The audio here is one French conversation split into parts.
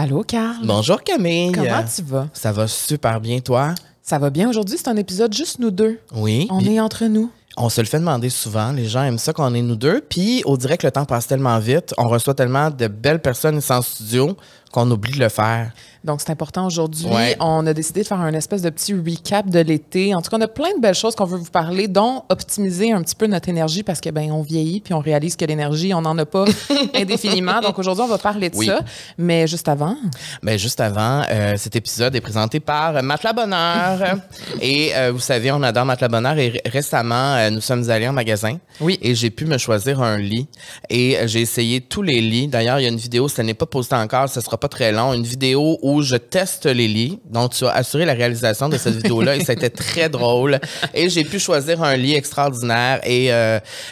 Allô, Carl? Bonjour Camille. Comment tu vas? Ça va super bien, toi? Ça va bien. Aujourd'hui, c'est un épisode juste nous deux. Oui. On est entre nous. On se le fait demander souvent. Les gens aiment ça qu'on est nous deux. Puis, on dirait que le temps passe tellement vite. On reçoit tellement de belles personnes ici en studio qu'on oublie de le faire. Donc, c'est important aujourd'hui. Ouais. On a décidé de faire un espèce de petit recap de l'été. En tout cas, on a plein de belles choses qu'on veut vous parler, dont optimiser un petit peu notre énergie parce que, ben, on vieillit puis on réalise que l'énergie, on n'en a pas indéfiniment. Donc, aujourd'hui, on va parler de ça. Mais juste avant. Ben, juste avant, cet épisode est présenté par Matelas Bonheur. Et vous savez, on adore Matelas Bonheur. Et récemment, nous sommes allés en magasin. Oui. Et j'ai pu me choisir un lit. Et j'ai essayé tous les lits. D'ailleurs, il y a une vidéo, ça n'est pas posté encore, ça sera pas très long. Une vidéo où je teste les lits. Donc, tu as assuré la réalisation de cette vidéo-là et ça a été très drôle. Et j'ai pu choisir un lit extraordinaire et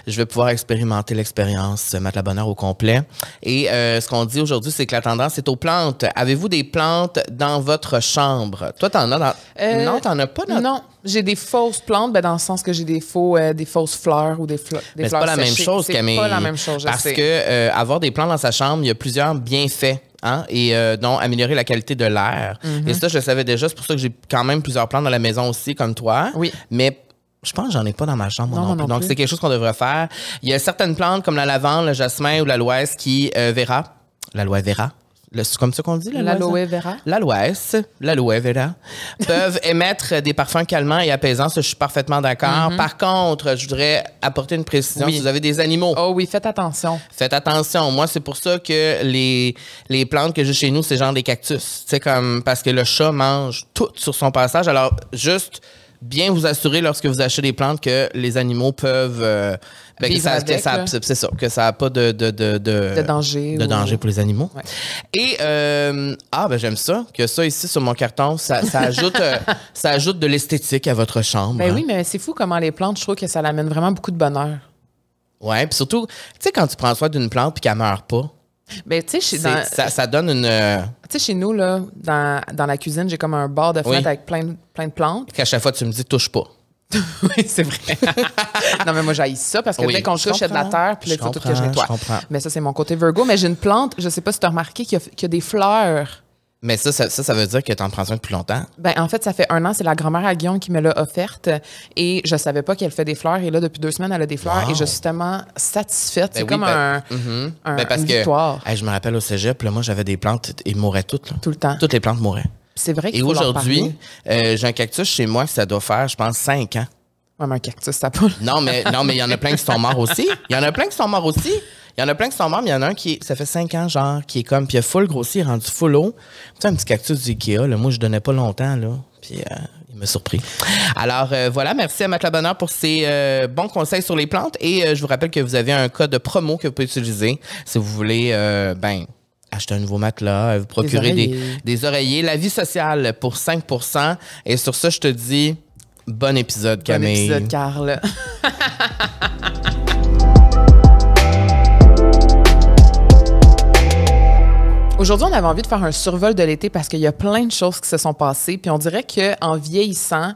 je vais pouvoir expérimenter l'expérience Matelas Bonheur au complet. Et ce qu'on dit aujourd'hui, c'est que la tendance est aux plantes. Avez-vous des plantes dans votre chambre? Toi, t'en as dans... Non, t'en as pas dans... Non, j'ai des fausses plantes, ben dans le sens que j'ai des fausses fleurs ou des fleurs Mais c'est pas la même chose, Camille. C'est pas la même chose, je Parce sais. que avoir des plantes dans sa chambre, il y a plusieurs bienfaits. Hein, et dont améliorer la qualité de l'air. Et ça, je le savais déjà. C'est pour ça que j'ai quand même plusieurs plantes dans la maison aussi, comme toi. Oui. Mais je pense que j'en ai pas dans ma chambre Non, non plus. non Donc, plus. c'est quelque chose qu'on devrait faire. Il y a certaines plantes, comme la lavande, le jasmin ou l'aloès, qui l'aloe vera, c'est comme ça qu'on dit, L'aloe vera? L'aloe vera, peuvent émettre des parfums calmants et apaisants. Ça, je suis parfaitement d'accord. Par contre, je voudrais apporter une précision. Oui. Si vous avez des animaux, Oh oui, faites attention. faites attention. Moi, c'est pour ça que les plantes que j'ai chez nous, c'est genre des cactus. C'est comme parce que le chat mange tout sur son passage. Alors, juste bien vous assurer lorsque vous achetez des plantes que les animaux peuvent Vivre avec, là. c'est ça, que ça n'a pas de danger. de danger pour les animaux. Ouais. Et ben j'aime ça, que ça ici sur mon carton, ça ajoute ça ajoute de l'esthétique à votre chambre. Ben hein. oui, mais c'est fou comment les plantes, je trouve que ça l'amène vraiment beaucoup de bonheur. Ouais, puis surtout, tu sais quand tu prends soin d'une plante puis qu'elle meurt pas, Ben, tu sais, ça donne une tu sais, chez nous, là, dans la cuisine, j'ai comme un bar de fenêtre Oui. avec plein de plantes. qu'à chaque fois tu me dis touche pas. Oui, c'est vrai. Non, mais moi, j'haïs ça parce que Oui, dès qu'on le touche, il y a de la comprends. terre, puis là, il Je faut tout que je comprends, nettoie. je comprends. Mais ça, c'est mon côté Virgo. Mais j'ai une plante, je sais pas si tu as remarqué, qui a des fleurs. Mais ça veut dire que tu en prends soin depuis longtemps. Ben, en fait, ça fait 1 an, c'est la grand-mère à Guillaume qui me l'a offerte et je savais pas qu'elle fait des fleurs. Et là, depuis 2 semaines, elle a des fleurs Wow. et je suis tellement satisfaite. C'est Ben oui, comme parce une que victoire. hey, je me rappelle au cégep, là, moi j'avais des plantes, ils mouraient toutes. Là. Tout le temps. Toutes les plantes mouraient. C'est vrai qu'il Et faut leur aujourd'hui, parler. j'ai un cactus chez moi, ça doit faire, je pense, 5 ans. Ouais, mais un cactus, ça pas. Non, mais il y en a plein qui sont morts aussi. Il y en a plein qui sont morts, mais il y en a un qui, ça fait 5 ans, genre, qui est comme, puis il a full grossi, il est rendu full haut. Tu sais, un petit cactus du Ikea, là, moi, je donnais pas longtemps, là, puis il m'a surpris. Alors, voilà, merci à Matelas Bonheur pour ces bons conseils sur les plantes, et je vous rappelle que vous avez un code promo que vous pouvez utiliser si vous voulez, acheter un nouveau matelas, vous procurer des oreillers. La vie sociale pour 5%. Et sur ça, je te dis, bon épisode, Bon Camille. épisode, Carl. Aujourd'hui, on avait envie de faire un survol de l'été parce qu'il y a plein de choses qui se sont passées. Puis on dirait qu'en vieillissant,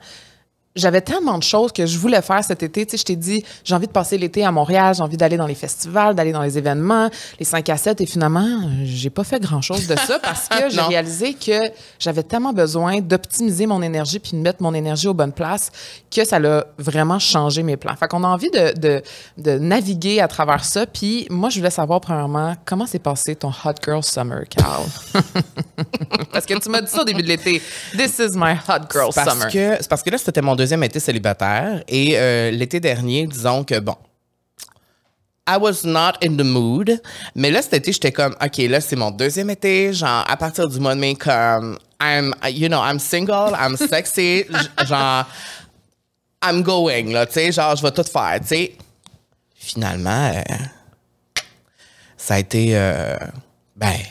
j'avais tellement de choses que je voulais faire cet été. Tu sais, je t'ai dit, j'ai envie de passer l'été à Montréal, j'ai envie d'aller dans les festivals, d'aller dans les événements, les 5 à 7. Et finalement, j'ai pas fait grand-chose de ça parce que j'ai Non. réalisé que j'avais tellement besoin d'optimiser mon énergie puis de mettre mon énergie aux bonnes places que ça l'a vraiment changé mes plans. Fait qu'on a envie de naviguer à travers ça. Puis moi, je voulais savoir, premièrement, comment s'est passé ton Hot Girl Summer, Carl? Parce que tu m'as dit ça au début de l'été. This is my Hot Girl Summer. C'est parce que là, c'était mon deuxième été célibataire. Et l'été dernier, disons que, bon, I was not in the mood. Mais là, cet été, j'étais comme, OK, là, c'est mon deuxième été. Genre, à partir du mois de mai, comme, I'm single, I'm sexy. Genre, I'm going, là, tu sais, genre, je vais tout faire, tu sais. Finalement, ça a été,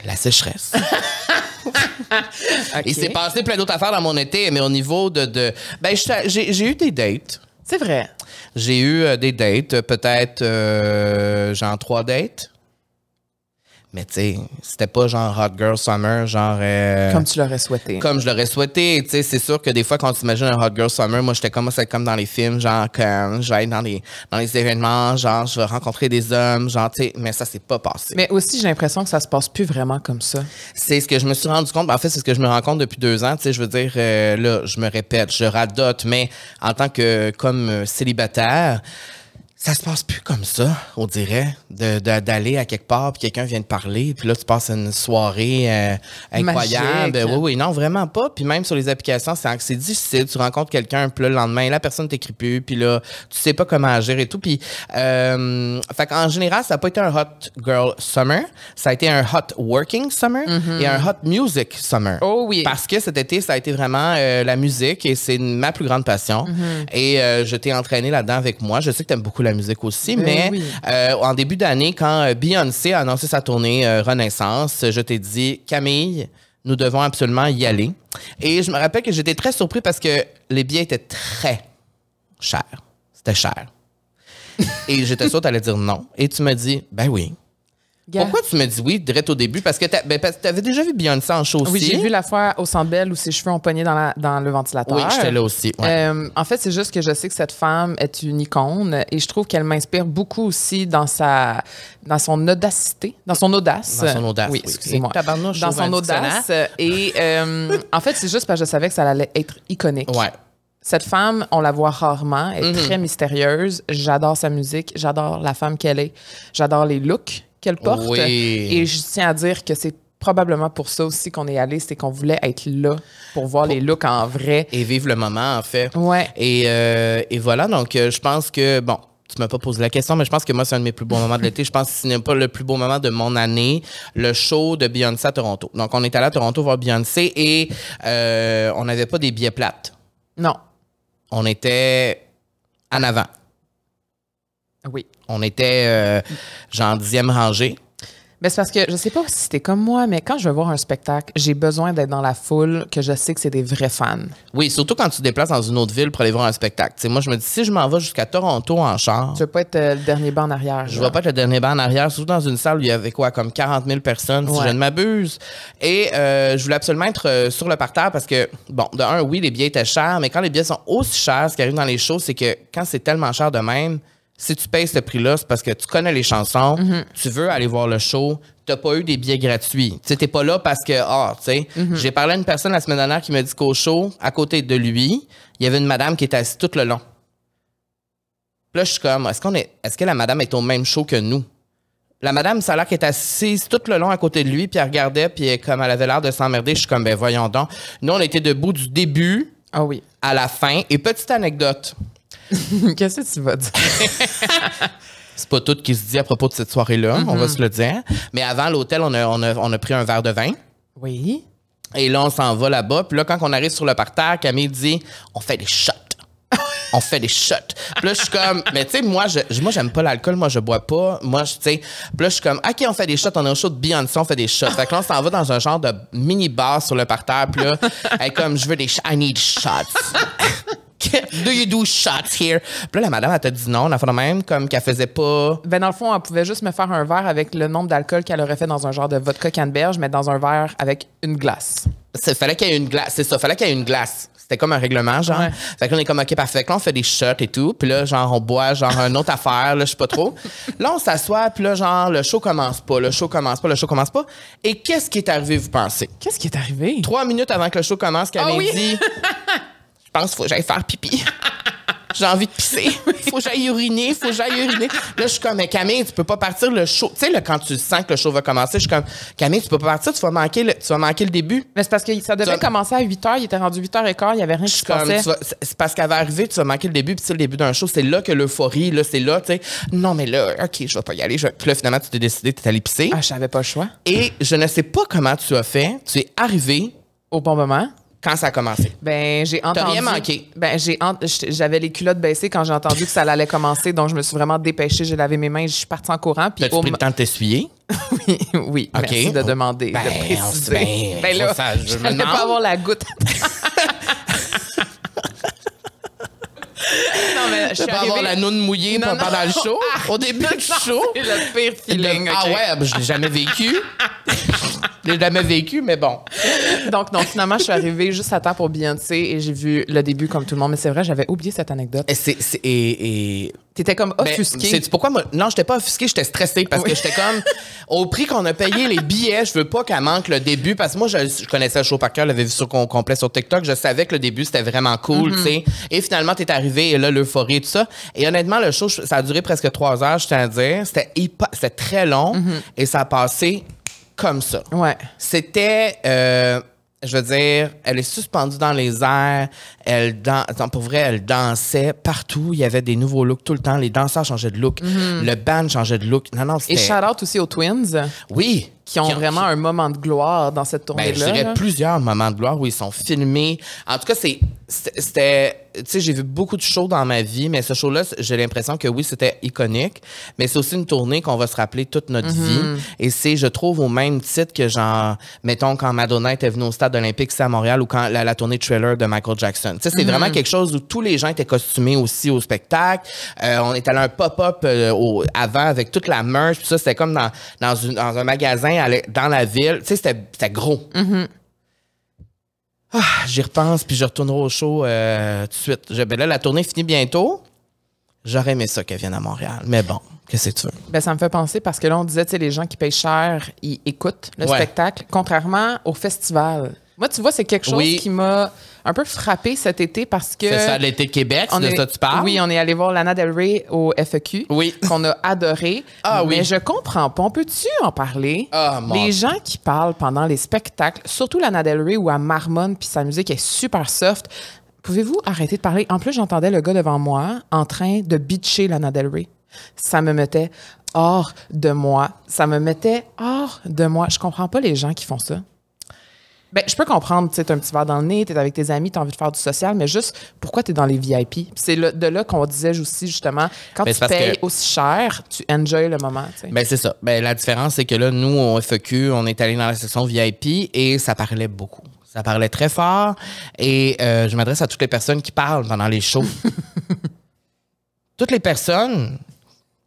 la sécheresse. OK. Il s'est passé plein d'autres affaires dans mon été, mais au niveau j'ai eu des dates. C'est vrai. J'ai eu des dates, peut-être genre 3 dates. Mais tu sais, c'était pas genre Hot Girl Summer, genre... Comme tu l'aurais souhaité. Comme je l'aurais souhaité. Tu sais, c'est sûr que des fois, quand tu imagines un Hot Girl Summer, moi, c'est comme dans les films, genre, comme je vais être dans les événements, genre, je vais rencontrer des hommes, genre, tu sais, mais ça s'est pas passé. Mais aussi, j'ai l'impression que ça se passe plus vraiment comme ça. C'est ce que je me suis rendu compte. En fait, c'est ce que je me rends compte depuis 2 ans. Tu sais, je veux dire, là, je me répète, je radote, mais en tant que, comme célibataire, ça se passe plus comme ça, on dirait, d'aller à quelque part puis quelqu'un vient te parler puis là tu passes une soirée incroyable. Magique. Oui, non, vraiment pas. Puis même sur les applications, c'est difficile. Tu rencontres quelqu'un puis là, le lendemain, la personne t'écrit plus puis là, tu sais pas comment agir et tout. Puis, fait qu'en général, ça a pas été un hot girl summer, ça a été un hot working summer et un hot music summer. Oh oui. Parce que cet été, ça a été vraiment la musique et c'est ma plus grande passion. Et je t'ai entraîné là-dedans avec moi. Je sais que t'aimes beaucoup la musique aussi, mais oui. en début d'année, quand Beyoncé a annoncé sa tournée Renaissance, je t'ai dit, Camille, nous devons absolument y aller. Et je me rappelle que j'étais très surpris parce que les billets étaient très chers. C'était cher. Et j'étais sûre que tu allais dire non. Et tu m'as dit, ben oui. Pourquoi tu me dis oui direct au début? Parce que t'avais déjà vu Beyoncé en show aussi. Oui, j'ai vu la fois au Centre Bell où ses cheveux ont pogné dans le ventilateur. Oui, j'étais là aussi. Ouais. En fait, c'est juste que je sais que cette femme est une icône et je trouve qu'elle m'inspire beaucoup aussi dans son audacité. Dans son audace. Dans son audace, oui. oui. Excusez-moi. Tabarnouche, Dans je trouve son un audace. Et en fait, c'est juste parce que je savais que ça allait être iconique. Ouais. Cette femme, on la voit rarement, elle est très mystérieuse. J'adore sa musique, j'adore la femme qu'elle est, j'adore les looks qu'elle porte. Oui. Et je tiens à dire que c'est probablement pour ça aussi qu'on est allé, c'est qu'on voulait être là pour voir les looks en vrai. Et vivre le moment, en fait. Ouais. Et voilà, donc je pense que, bon, tu m'as pas posé la question, mais je pense que moi, c'est un de mes plus beaux moments de l'été. Je pense que ce n'est pas le plus beau moment de mon année, le show de Beyoncé à Toronto. Donc, on est allé à Toronto voir Beyoncé et on n'avait pas des billets plates. Non. On était en avant. Oui. On était genre 10e rangée. Mais c'est parce que je sais pas si c'était comme moi, mais quand je vais voir un spectacle, j'ai besoin d'être dans la foule, que je sais que c'est des vrais fans. Oui, surtout quand tu te déplaces dans une autre ville pour aller voir un spectacle. T'sais, moi, je me dis, si je m'en vais jusqu'à Toronto en char, Tu veux pas être le dernier banc en arrière. je vais pas être le dernier banc en arrière, surtout dans une salle où il y avait quoi, comme 40 000 personnes, si Ouais. je ne m'abuse. Et je voulais absolument être sur le parterre parce que, bon, de un, oui, les billets étaient chers, mais quand les billets sont aussi chers, ce qui arrive dans les shows, c'est que quand c'est tellement cher de même, si tu payes ce prix-là, c'est parce que tu connais les chansons, tu veux aller voir le show, t'as pas eu des billets gratuits. Tu sais, t'es pas là parce que, tu sais, j'ai parlé à une personne la semaine dernière qui m'a dit qu'au show, à côté de lui, il y avait une madame qui était assise tout le long. Puis là, je suis comme, est-ce que la madame est au même show que nous? La madame, ça a l'air qu'elle est assise tout le long à côté de lui, puis elle regardait, puis comme elle avait l'air de s'emmerder, je suis comme, ben voyons donc. Nous, on était debout du début Ah oui. à la fin. Et petite anecdote, Qu'est-ce que tu vas dire? c'est pas tout qui se dit à propos de cette soirée-là, on va se le dire. Mais avant l'hôtel, on a pris un verre de vin. Oui. Et là, on s'en va là-bas. Puis là, quand on arrive sur le parterre, Camille dit, on fait des shots. On fait des shots. Puis là, je suis comme, mais tu sais, moi, j'aime pas l'alcool, moi, je bois pas. Moi, tu sais, puis là, je suis comme, OK, on fait des shots, on est au show de Beyoncé, on fait des shots. Fait que là, on s'en va dans un genre de mini-bar sur le parterre. Puis là, elle est comme, je veux des shots, I need shots. Do you do shots here? Puis là, la madame, elle t'a dit non, on a fait de même, comme qu'elle faisait pas. Ben, dans le fond, elle pouvait juste me faire un verre avec le nombre d'alcool qu'elle aurait fait dans un genre de vodka canneberge, mais dans un verre avec une glace. Fallait qu'il y ait une glace, c'est ça, fallait qu'il y ait une glace. C'était comme un règlement, genre. Ouais. Fait que là, on est comme, OK, parfait. Là, on fait des shots et tout. Puis là, genre, on boit, genre, une autre affaire, là, je sais pas trop. Là, on s'assoit, puis là, genre, le show commence pas. Et qu'est-ce qui est arrivé, vous pensez? Qu'est-ce qui est arrivé? 3 minutes avant que le show commence, Camille oui? dit, je pense qu'il faut que j'aille faire pipi. J'ai envie de pisser. Faut que j'aille uriner. Là, je suis comme, mais Camille, tu peux pas partir le show. Tu sais, là, quand tu sens que le show va commencer, je suis comme, Camille, tu peux pas partir, tu vas manquer le début. Mais c'est parce que ça devait commencer à 8h, il était rendu 8h15, il y avait rien qui se Comme, passait. c'est parce qu'elle va arriver, tu vas manquer le début, puis c'est le début d'un show, c'est là que l'euphorie, là, c'est là, tu sais. Non, mais là, OK, je vais pas y aller. Puis là, finalement, tu t'es décidé, t'es allé pisser. Ah, je savais pas le choix. Et je ne sais pas comment tu as fait. Tu es arrivé Au bon moment. quand ça a commencé. Ben, j'ai entendu. T'as rien manqué. Ben, j'avais les culottes baissées quand j'ai entendu que ça allait commencer, donc je me suis vraiment dépêchée. J'ai lavé mes mains, je suis partie en courant. Puis T'as-tu pris le temps de t'essuyer? Oui, oui. OK. Merci de demander, Ben, de on se- préciser. Ben là, faut ça, je me j'allais demande. pas avoir la goutte. Non, mais je Tu suis peux avoir arrivée... la noune mouillée Non, pendant non. le show. Au début du show. C'est le pire feeling. Ah OK. ouais, je l'ai jamais vécu. Je l'ai jamais vécu, mais bon. Donc, non, finalement, je suis arrivée juste à temps pour Beyoncé et j'ai vu le début comme tout le monde. Mais c'est vrai, j'avais oublié cette anecdote. Et T'étais comme ben, offusquée. sais-tu pourquoi moi? Non, j'étais pas offusquée, j'étais stressée parce que j'étais comme au prix qu'on a payé les billets, je veux pas qu'elle manque le début parce que moi je connaissais le show par cœur, je l'avais vu sur complet sur TikTok, je savais que le début c'était vraiment cool, tu sais. Et finalement t'es arrivé et là l'euphorie et tout ça. Et honnêtement le show ça a duré presque 3 heures, je tiens à dire, c'était très long et ça a passé comme ça. Ouais. C'était je veux dire, elle est suspendue dans les airs. Pour vrai, elle dansait partout. Il y avait des nouveaux looks tout le temps. Les danseurs changeaient de look. Le band changeait de look. Non, Et c'était... shout-out aussi aux Twins Oui. qui ont vraiment un moment de gloire dans cette Ben, tournée-là. je dirais là. plusieurs moments de gloire où ils sont filmés. En tout cas, c'était... Tu sais, j'ai vu beaucoup de shows dans ma vie, mais ce show-là, j'ai l'impression que oui, c'était iconique, mais c'est aussi une tournée qu'on va se rappeler toute notre vie. Et c'est, je trouve, au même titre que genre, mettons, quand Madonna était venue au Stade olympique ici à Montréal ou quand la tournée Thriller de Michael Jackson. Tu sais, c'est vraiment quelque chose où tous les gens étaient costumés aussi au spectacle. On est allé à un pop-up avant avec toute la merch, puis ça, c'était comme dans un magasin dans la ville. Tu sais, c'était gros. J'y repense, puis je retournerai au show tout de suite. Ben là, la tournée finit bientôt. J'aurais aimé ça qu'elle vienne à Montréal. Mais bon, qu'est-ce que tu veux? Ben, ça me fait penser parce que là, on disait, tu sais, les gens qui payent cher, ils écoutent le Ouais. spectacle, contrairement au festival. Moi, tu vois, c'est quelque chose Oui. qui m'a un peu frappé cet été parce que... C'est ça, l'été de Québec, c'est de ça que tu parles? Oui, on est allé voir Lana Del Rey au FEQ, Oui. qu'on a adoré. Ah oui. Mais je comprends pas. On peut-tu en parler? Ah, mon Les Dieu. gens qui parlent pendant les spectacles, surtout Lana Del Rey où elle marmonne puis sa musique est super soft, pouvez-vous arrêter de parler? En plus, j'entendais le gars devant moi en train de bitcher Lana Del Rey. Ça me mettait hors de moi. Ça me mettait hors de moi. Je comprends pas les gens qui font ça. Ben, je peux comprendre, tu sais, t'as un petit verre dans le nez, t'es avec tes amis, t'as envie de faire du social, mais juste, pourquoi t'es dans les VIP? Puis c'est de là qu'on disait aussi, justement, quand Ben, tu c'est parce payes que- aussi cher, tu enjoy le moment, tu sais. Ben, c'est ça. Ben, la différence, c'est que là, nous, au FEQ, on est allé dans la section VIP et ça parlait beaucoup. Ça parlait très fort et je m'adresse à toutes les personnes qui parlent pendant les shows. Toutes les personnes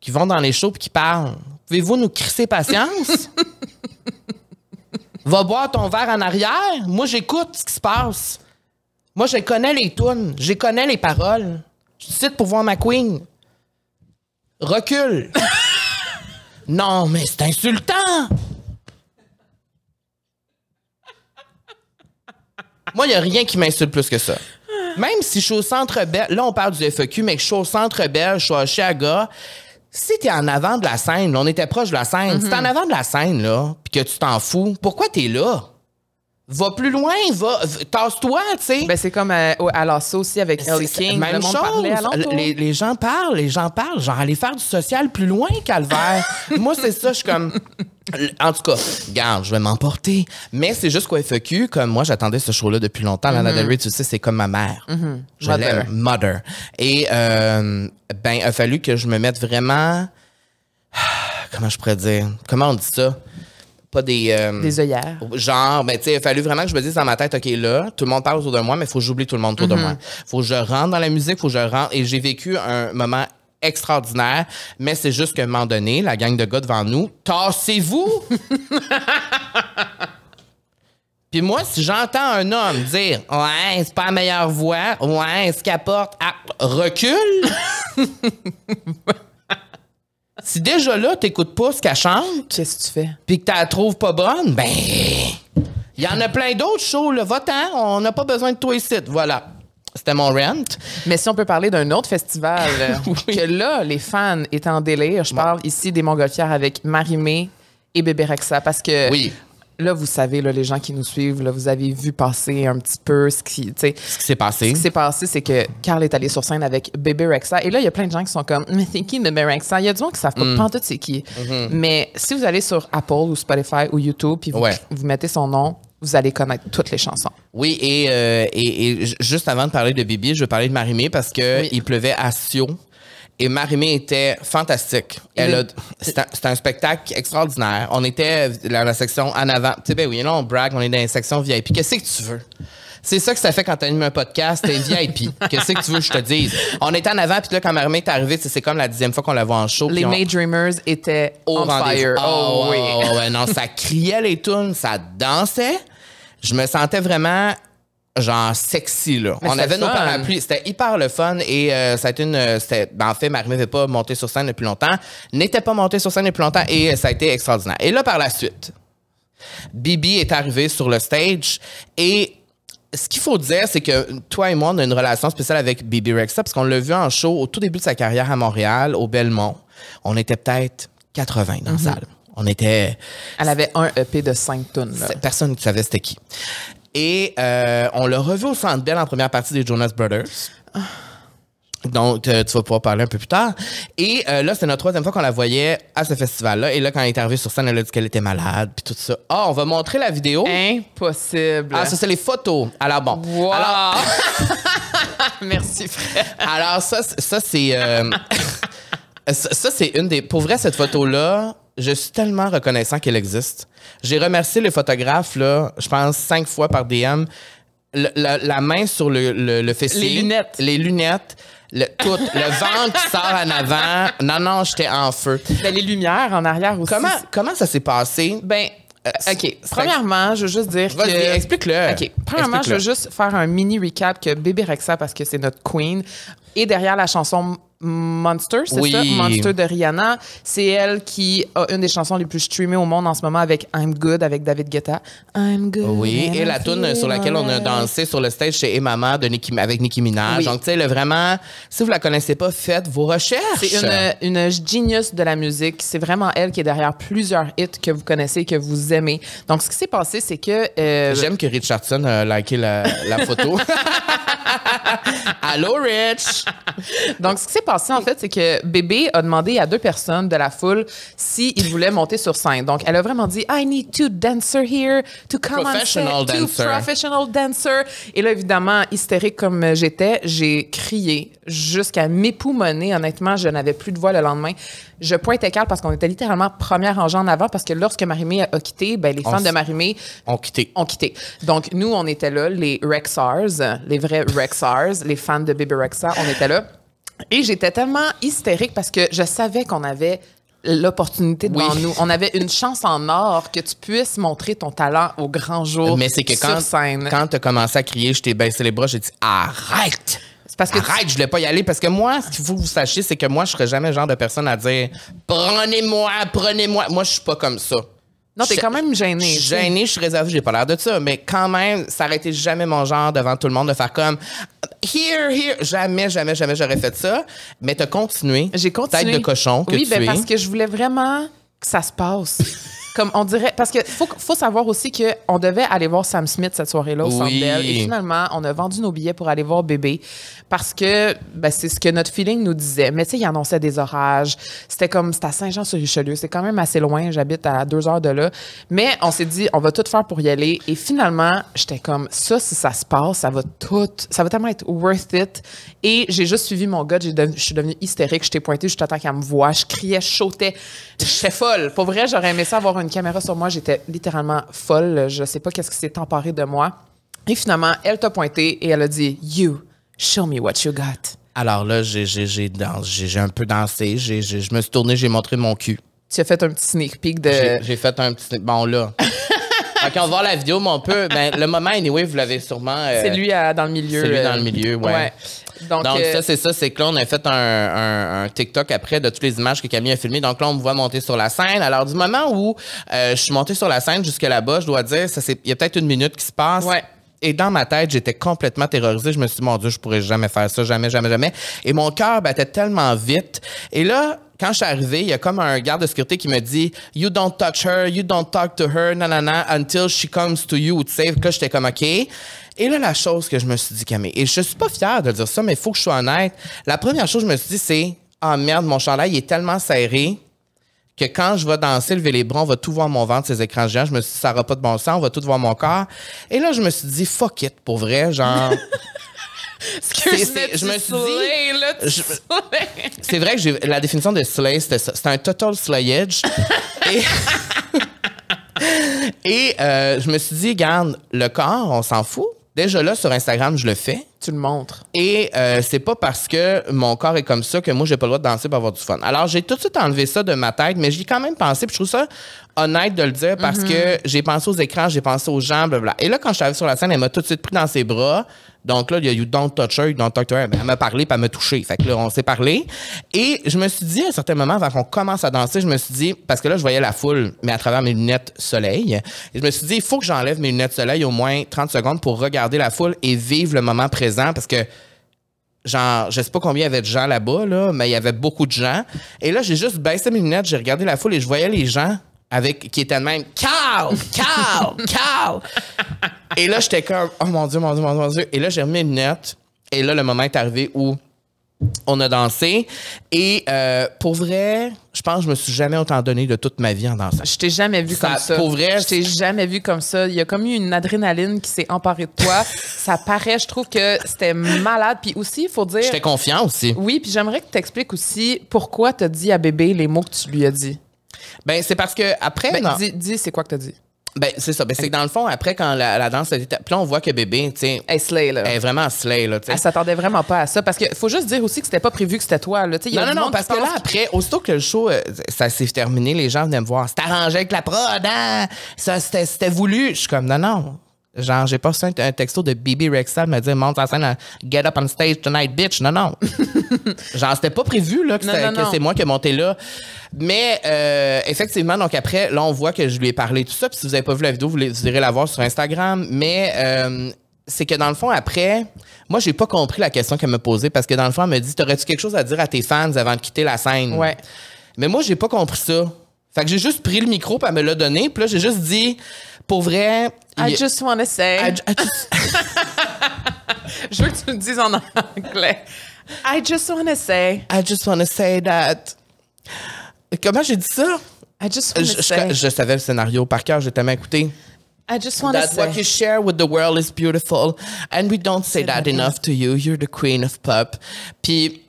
qui vont dans les shows et qui parlent, pouvez-vous nous crisser patience? Va boire ton verre en arrière. Moi, j'écoute ce qui se passe. Moi, je connais les tunes. Je connais les paroles. Je suis ici pour voir ma queen. Recule. Non, mais c'est insultant. Moi, il n'y a rien qui m'insulte plus que ça. Même si je suis au Centre Bell, là, on parle du FEQ, mais que je suis au Centre Bell, je suis à Oshiaga, si t'es en avant de la scène, là, on était proche de la scène, si t'es en avant de la scène, là, puis que tu t'en fous, pourquoi t'es là? Va plus loin, tasse-toi, tu sais. Ben, c'est comme à l'Asso aussi avec Ellie C'est King. même Le monde chose. parlait alentour. Les gens parlent. Genre, aller faire du social plus loin, calvaire. Moi, c'est ça, je suis comme... En tout cas, regarde, je vais m'emporter. Mais c'est juste qu'au FEQ, comme moi, j'attendais ce show-là depuis longtemps. Lana Del Rey, tu sais, c'est comme ma mère. Je Mother. l'aime. Mother. Et, ben, il a fallu que je me mette vraiment... Comment je pourrais dire? Comment on dit ça? Pas des... Des œillères. Genre, ben, tu sais, il a fallu vraiment que je me dise dans ma tête, OK, là, tout le monde parle autour de moi, mais il faut que j'oublie tout le monde autour de moi. Faut que je rentre dans la musique, faut que je rentre. Et j'ai vécu un moment extraordinaire, mais c'est juste qu'à un moment donné, la gang de gars devant nous, tassez-vous! Puis moi, si j'entends un homme dire « Ouais, c'est pas la meilleure voix. Ouais, ce qu'il apporte... Ah, recule! » Si déjà là, t'écoutes pas ce qu'elle chante, Qu'est-ce que tu fais? puis que tu la trouves pas bonne, ben, il y en a plein d'autres shows, là. Va-t'en, on n'a pas besoin de toi ici. Voilà. C'était mon rant. Mais si on peut parler d'un autre festival, Oui. que là, les fans étaient en délire, je parle ici des Montgolfières avec Marie-Mé et Bébé Rexha, parce que Oui. là, vous savez, là, les gens qui nous suivent, là, vous avez vu passer un petit peu ce qui, tu sais, Ce qui s'est passé. ce qui s'est passé, c'est que Carl est allé sur scène avec Bébé Rexha. Et là, il y a plein de gens qui sont comme, mais c'est qui Bébé Rexha? Il y a du monde qui savent pas pantoute c'est qui. Mais si vous allez sur Apple ou Spotify ou YouTube, puis Ouais. vous mettez son nom, vous allez connaître toutes les chansons. Oui, et juste avant de parler de Bibi, je veux parler de Marie-Mé parce que Oui. il pleuvait à Sio. Et Marie-Mé était fantastique. C'était un spectacle extraordinaire. On était dans la section en avant. Tu sais, ben oui, là, on brague, on est dans la section VIP. Qu'est-ce que tu veux? C'est ça que ça fait quand t'animes un podcast, t'es VIP. Qu'est-ce que tu veux que je te dise? On était en avant, puis là, quand Marie-Mé est arrivée, c'est comme la 10e fois qu'on la voit en show. Les May Dreamers étaient on fire. Oh, oui. Ouais, non, ça criait les tunes, ça dansait. Je me sentais vraiment... genre sexy, là. Mais on avait nos fun. parapluies. C'était hyper le fun et ça a été en fait, Marie n'avait pas monté sur scène depuis longtemps, n'était pas montée sur scène depuis longtemps et ça a été extraordinaire. Et là, par la suite, Bibi est arrivée sur le stage et ce qu'il faut dire, c'est que toi et moi, on a une relation spéciale avec Bibi Rexha parce qu'on l'a vu en show au tout début de sa carrière à Montréal, au Belmont. On était peut-être 80 dans la salle. On était... Elle avait un EP de 5 tonnes. Personne ne savait c'était qui. Et on l'a revu au Centre Bell en première partie des Jonas Brothers. Donc, tu vas pouvoir parler un peu plus tard. Et là, c'était notre 3e fois qu'on la voyait à ce festival-là. Et là, quand elle est arrivée sur scène, elle a dit qu'elle était malade, puis tout ça. Ah, on va montrer la vidéo. Impossible. Ah, ça, c'est les photos. Alors, bon. Wow. Alors, merci, frère. alors ça c'est... ça, c'est une des... Pour vrai, cette photo-là, je suis tellement reconnaissant qu'elle existe. J'ai remercié le photographe, là, je pense 5 fois par DM. La main sur le fessier. Les lunettes. Les lunettes. Tout. Le ventre qui sort en avant. Non, j'étais en feu. Ben, les lumières en arrière aussi. Comment ça s'est passé? Ben, OK. Premièrement, je veux juste dire Vas-y, que... explique-le. OK. Premièrement, je veux juste faire un mini recap que Bibi Rexha, parce que c'est notre queen, et derrière la chanson Monster, c'est ça? Monster de Rihanna. C'est elle qui a une des chansons les plus streamées au monde en ce moment avec I'm Good, avec David Guetta. I'm Good. Oui, et la tune sur laquelle on a dansé sur le stage chez Emama avec Nicki Minaj. Oui. Donc, tu sais, vraiment, si vous la connaissez pas, faites vos recherches. C'est une genius de la musique. C'est vraiment elle qui est derrière plusieurs hits que vous connaissez et que vous aimez. Donc, ce qui s'est passé, c'est que... J'aime que Richardson a liké la photo. Allô, Rich! Donc, ce qui s'est passé, en fait, c'est que Bébé a demandé à 2 personnes de la foule s'ils voulaient monter sur scène. Donc, elle a vraiment dit « I need 2 dancers here to come on stage. 2 professional dancers. » Et là, évidemment, hystérique comme j'étais, j'ai crié jusqu'à m'époumoner. Honnêtement, je n'avais plus de voix le lendemain. Je pointais Carl parce qu'on était littéralement première rangée en avant parce que lorsque Marie-Mé a quitté, ben, les fans de Marie-Mé ont quitté. Donc, nous, on était là, les Rexars, les vrais Rexars, les fans de Bibi Rexha, on était là. Et j'étais tellement hystérique parce que je savais qu'on avait l'opportunité devant nous. On avait une chance en or que tu puisses montrer ton talent au grand jour. Mais c'est que sur scène. Quand tu as commencé à crier, je t'ai baissé les bras, j'ai dit « Arrête! » Parce que Arrête, je voulais pas y aller parce que moi, ce qu'il faut que vous sachiez, c'est que moi, je serais jamais le genre de personne à dire « Prenez-moi! Moi, je suis pas comme ça. » Non, t'es quand même gêné. Je suis gêné, je suis réservé, j'ai pas l'air de ça. Mais quand même, ça aurait été jamais mon genre devant tout le monde de faire comme here. Jamais j'aurais fait ça. Mais t'as continué. J'ai continué. Tête de cochon que oui, tu es. parce que je voulais vraiment que ça se passe. Comme on dirait, parce que faut savoir aussi qu'on devait aller voir Sam Smith cette soirée-là au Centre Bell. Et finalement, on a vendu nos billets pour aller voir Bébé parce que ben, c'est ce que notre feeling nous disait. Mais tu sais, il annonçait des orages. C'était à Saint-Jean-sur-Richelieu. C'est quand même assez loin. J'habite à 2 heures de là. Mais on s'est dit, on va tout faire pour y aller. Et finalement, j'étais comme, ça, si ça se passe, ça va tellement être worth it. Et j'ai juste suivi mon gars. Je suis devenue hystérique. Je t'ai pointé juste à temps qu'elle me voit. Je criais, je sautais. J'étais folle. Pour vrai, j'aurais aimé ça avoir une caméra sur moi. J'étais littéralement folle. Je sais pas qu'est-ce qui s'est emparé de moi. Et finalement, elle t'a pointé et elle a dit « You, show me what you got. » Alors là, j'ai un peu dansé. Je me suis tourné, j'ai montré mon cul. Tu as fait un petit sneak peek de... J'ai fait un petit... Bon, là... OK, on va voir la vidéo, mais on peut... Ben, le moment, anyway, vous l'avez sûrement... c'est lui dans le milieu. C'est lui dans le milieu, ouais. Donc ça, c'est que là, on a fait un TikTok après de toutes les images que Camille a filmées. Donc là, on me voit monter sur la scène. Alors, du moment où je suis montée sur la scène jusque là-bas, je dois dire, il y a peut-être 1 minute qui se passe. Ouais. Et dans ma tête, j'étais complètement terrorisée. Je me suis dit, mon Dieu, je pourrais jamais faire ça, jamais. Et mon cœur battait tellement vite. Et là, quand je suis arrivée, il y a comme un garde de sécurité qui me dit « You don't touch her, you don't talk to her, nanana, until she comes to you. » Tu sais, là, j'étais comme « OK. » Et là, la chose que je me suis dit, Camille, et je suis pas fière de dire ça, mais il faut que je sois honnête. La première chose que je me suis dit, c'est « Ah merde, mon chandail il est tellement serré que quand je vais danser, lever les bras, on va tout voir mon ventre, ces écrans géants. » Je me suis dit « Ça n'aura pas de bon sens, on va tout voir mon corps. » Et là, je me suis dit « Fuck it, pour vrai, genre... » Je me suis dit... C'est vrai que la définition de slay, c'était ça. C'était un total slayage. Et je me suis dit, regarde, le corps, on s'en fout. Déjà là, sur Instagram, je le fais. Tu le montres. Et c'est pas parce que mon corps est comme ça que moi, j'ai pas le droit de danser pour avoir du fun. Alors, j'ai tout de suite enlevé ça de ma tête, mais j'y ai quand même pensé. Puis je trouve ça honnête de le dire parce que j'ai pensé aux écrans, j'ai pensé aux gens, blablabla. Et là, quand je suis arrivée sur la scène, elle m'a tout de suite pris dans ses bras. Donc là, il y a You Don't Touch Her, You Don't Talk to Her. Ben, elle m'a parlé, puis elle m'a touché. Fait que là, on s'est parlé. Et je me suis dit, à un certain moment, avant qu'on commence à danser, je me suis dit, parce que là, je voyais la foule, mais à travers mes lunettes soleil. Et je me suis dit, il faut que j'enlève mes lunettes soleil au moins 30 secondes pour regarder la foule et vivre le moment présent parce que genre, je sais pas combien il y avait de gens là-bas, là, mais il y avait beaucoup de gens. Et là, j'ai juste baissé mes lunettes, j'ai regardé la foule et je voyais les gens qui étaient de même « Cal! Cal! Cal! » Et là, j'étais comme « Oh mon Dieu, mon Dieu, mon Dieu! » Et là, j'ai remis mes lunettes. Et là, le moment est arrivé où on a dansé. Et pour vrai, je pense que je me suis jamais autant donné de toute ma vie en dansant. Je t'ai jamais vu comme ça. Pour vrai, je t'ai jamais vu comme ça. Il y a comme eu une adrénaline qui s'est emparée de toi. Ça paraît, je trouve que c'était malade. Puis aussi, il faut dire... J'étais confiant aussi. Oui, puis j'aimerais que tu expliques aussi pourquoi tu as dit à bébé les mots que tu lui as dit. Ben c'est parce que après... Dis, c'est quoi que tu as dit? Ben, c'est ça. Ben, c'est que dans le fond, après, quand la danse a été... Puis là, on voit que bébé, tu sais... Elle slay, là. Elle est vraiment slay, là, tu sais. Elle s'attendait vraiment pas à ça. Parce qu'il faut juste dire aussi que c'était pas prévu que c'était toi, là. Non, parce que là, après, aussitôt que le show, ça s'est terminé, les gens venaient me voir. C'était arrangé avec la prod, hein? Ça, c'était voulu. Je suis comme, non. Genre, j'ai pas reçu un texto de Bibi Rexha me dire, monte en scène, get up on stage tonight, bitch. Non. Genre, c'était pas prévu, là, que c'est moi qui ai monté là. Mais, effectivement, donc après, là, on voit que je lui ai parlé tout ça. Puis si vous avez pas vu la vidéo, vous irez la voir sur Instagram. Mais, c'est que dans le fond, après, moi, j'ai pas compris la question qu'elle me posait parce que dans le fond, elle me dit, t'aurais-tu quelque chose à dire à tes fans avant de quitter la scène? Ouais. Mais moi, j'ai pas compris ça. Fait que j'ai juste pris le micro, puis elle me l'a donné. Puis là, j'ai juste dit, pour vrai... I just wanna say... Je veux que tu le dises en anglais. I just wanna say that... Comment j'ai dit ça? I just wanna say... Je savais le scénario par cœur, j'ai tellement écouté. I just wanna that say... what you share with the world is beautiful, and we don't say that enough to you. You're the queen of pop. Puis...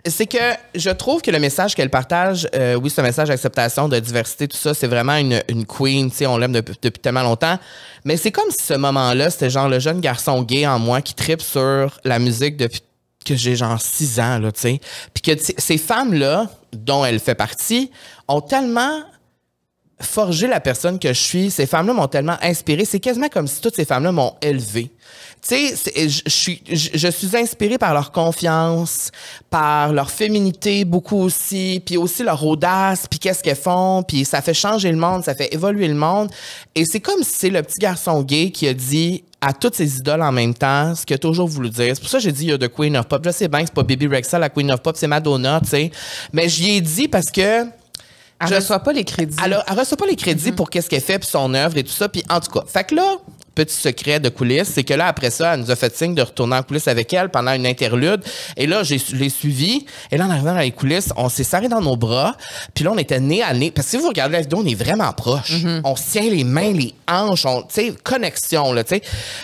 c'est que je trouve que le message qu'elle partage, oui, c'est un message d'acceptation, de diversité, tout ça, c'est vraiment une queen, tu sais, on l'aime depuis tellement longtemps. Mais c'est comme si ce moment-là, c'était genre le jeune garçon gay en moi qui tripe sur la musique depuis que j'ai genre 6 ans, là, tu sais. Puis que ces femmes-là, dont elle fait partie, ont tellement forgé la personne que je suis. Ces femmes-là m'ont tellement inspirée. C'est quasiment comme si toutes ces femmes-là m'ont élevée. Tu sais, je suis inspirée par leur confiance, par leur féminité beaucoup aussi, puis aussi leur audace, puis qu'est-ce qu'elles font, puis ça fait changer le monde, ça fait évoluer le monde. Et c'est comme si c'est le petit garçon gay qui a dit à toutes ses idoles en même temps ce qu'il a toujours voulu dire. C'est pour ça que j'ai dit « You're the Queen of Pop ». Je sais bien que c'est pas Bibi Rexha, la Queen of Pop, c'est Madonna, tu sais. Mais j'y ai dit parce que... Elle reçoit pas les crédits. Elle reçoit pas les crédits pour qu'est-ce qu'elle fait, puis son œuvre et tout ça. Puis en tout cas, fait que là, petit secret de coulisses, c'est que là, après ça, elle nous a fait signe de retourner en coulisses avec elle pendant une interlude. Et là, je l'ai suivi. Et là, en arrivant dans les coulisses, on s'est serré dans nos bras. Puis là, on était nez à nez. Parce que si vous regardez la vidéo, on est vraiment proches. On se tient les mains, les hanches, tu sais, connexion, là, tu sais.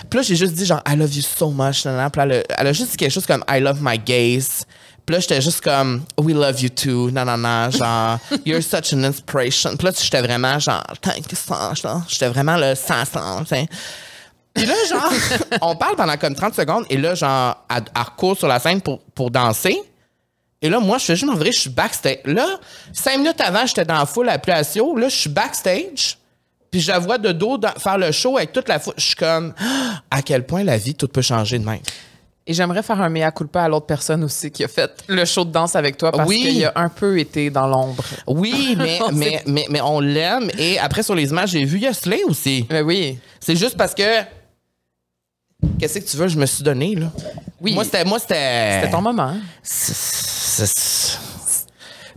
Puis là, j'ai juste dit genre, I love you so much. Puis elle a juste dit quelque chose comme, I love my gays. Puis là, j'étais juste comme, we love you too, nanana, genre, you're such an inspiration. Puis là, j'étais vraiment genre, thank you so much, j'étais vraiment le 500, tu sais. Puis là, genre, on parle pendant comme 30 secondes, et là, genre, elle recourt sur la scène pour danser. Et là, moi, je fais juste m'en je suis backstage. Là, 5 minutes avant, j'étais dans la foule à Pluasio. Là, je suis backstage. Puis je la vois de dos faire le show avec toute la foule. Je suis comme, à quel point la vie, tout peut changer de même. Et j'aimerais faire un mea culpa à l'autre personne aussi qui a fait le show de danse avec toi parce qu'il a un peu été dans l'ombre. Oui, mais on l'aime. Et après, sur les images, j'ai vu Slay aussi. Mais oui. C'est juste parce que... Qu'est-ce que tu veux? Je me suis donné, là. Oui. Moi, c'était... C'était ton moment.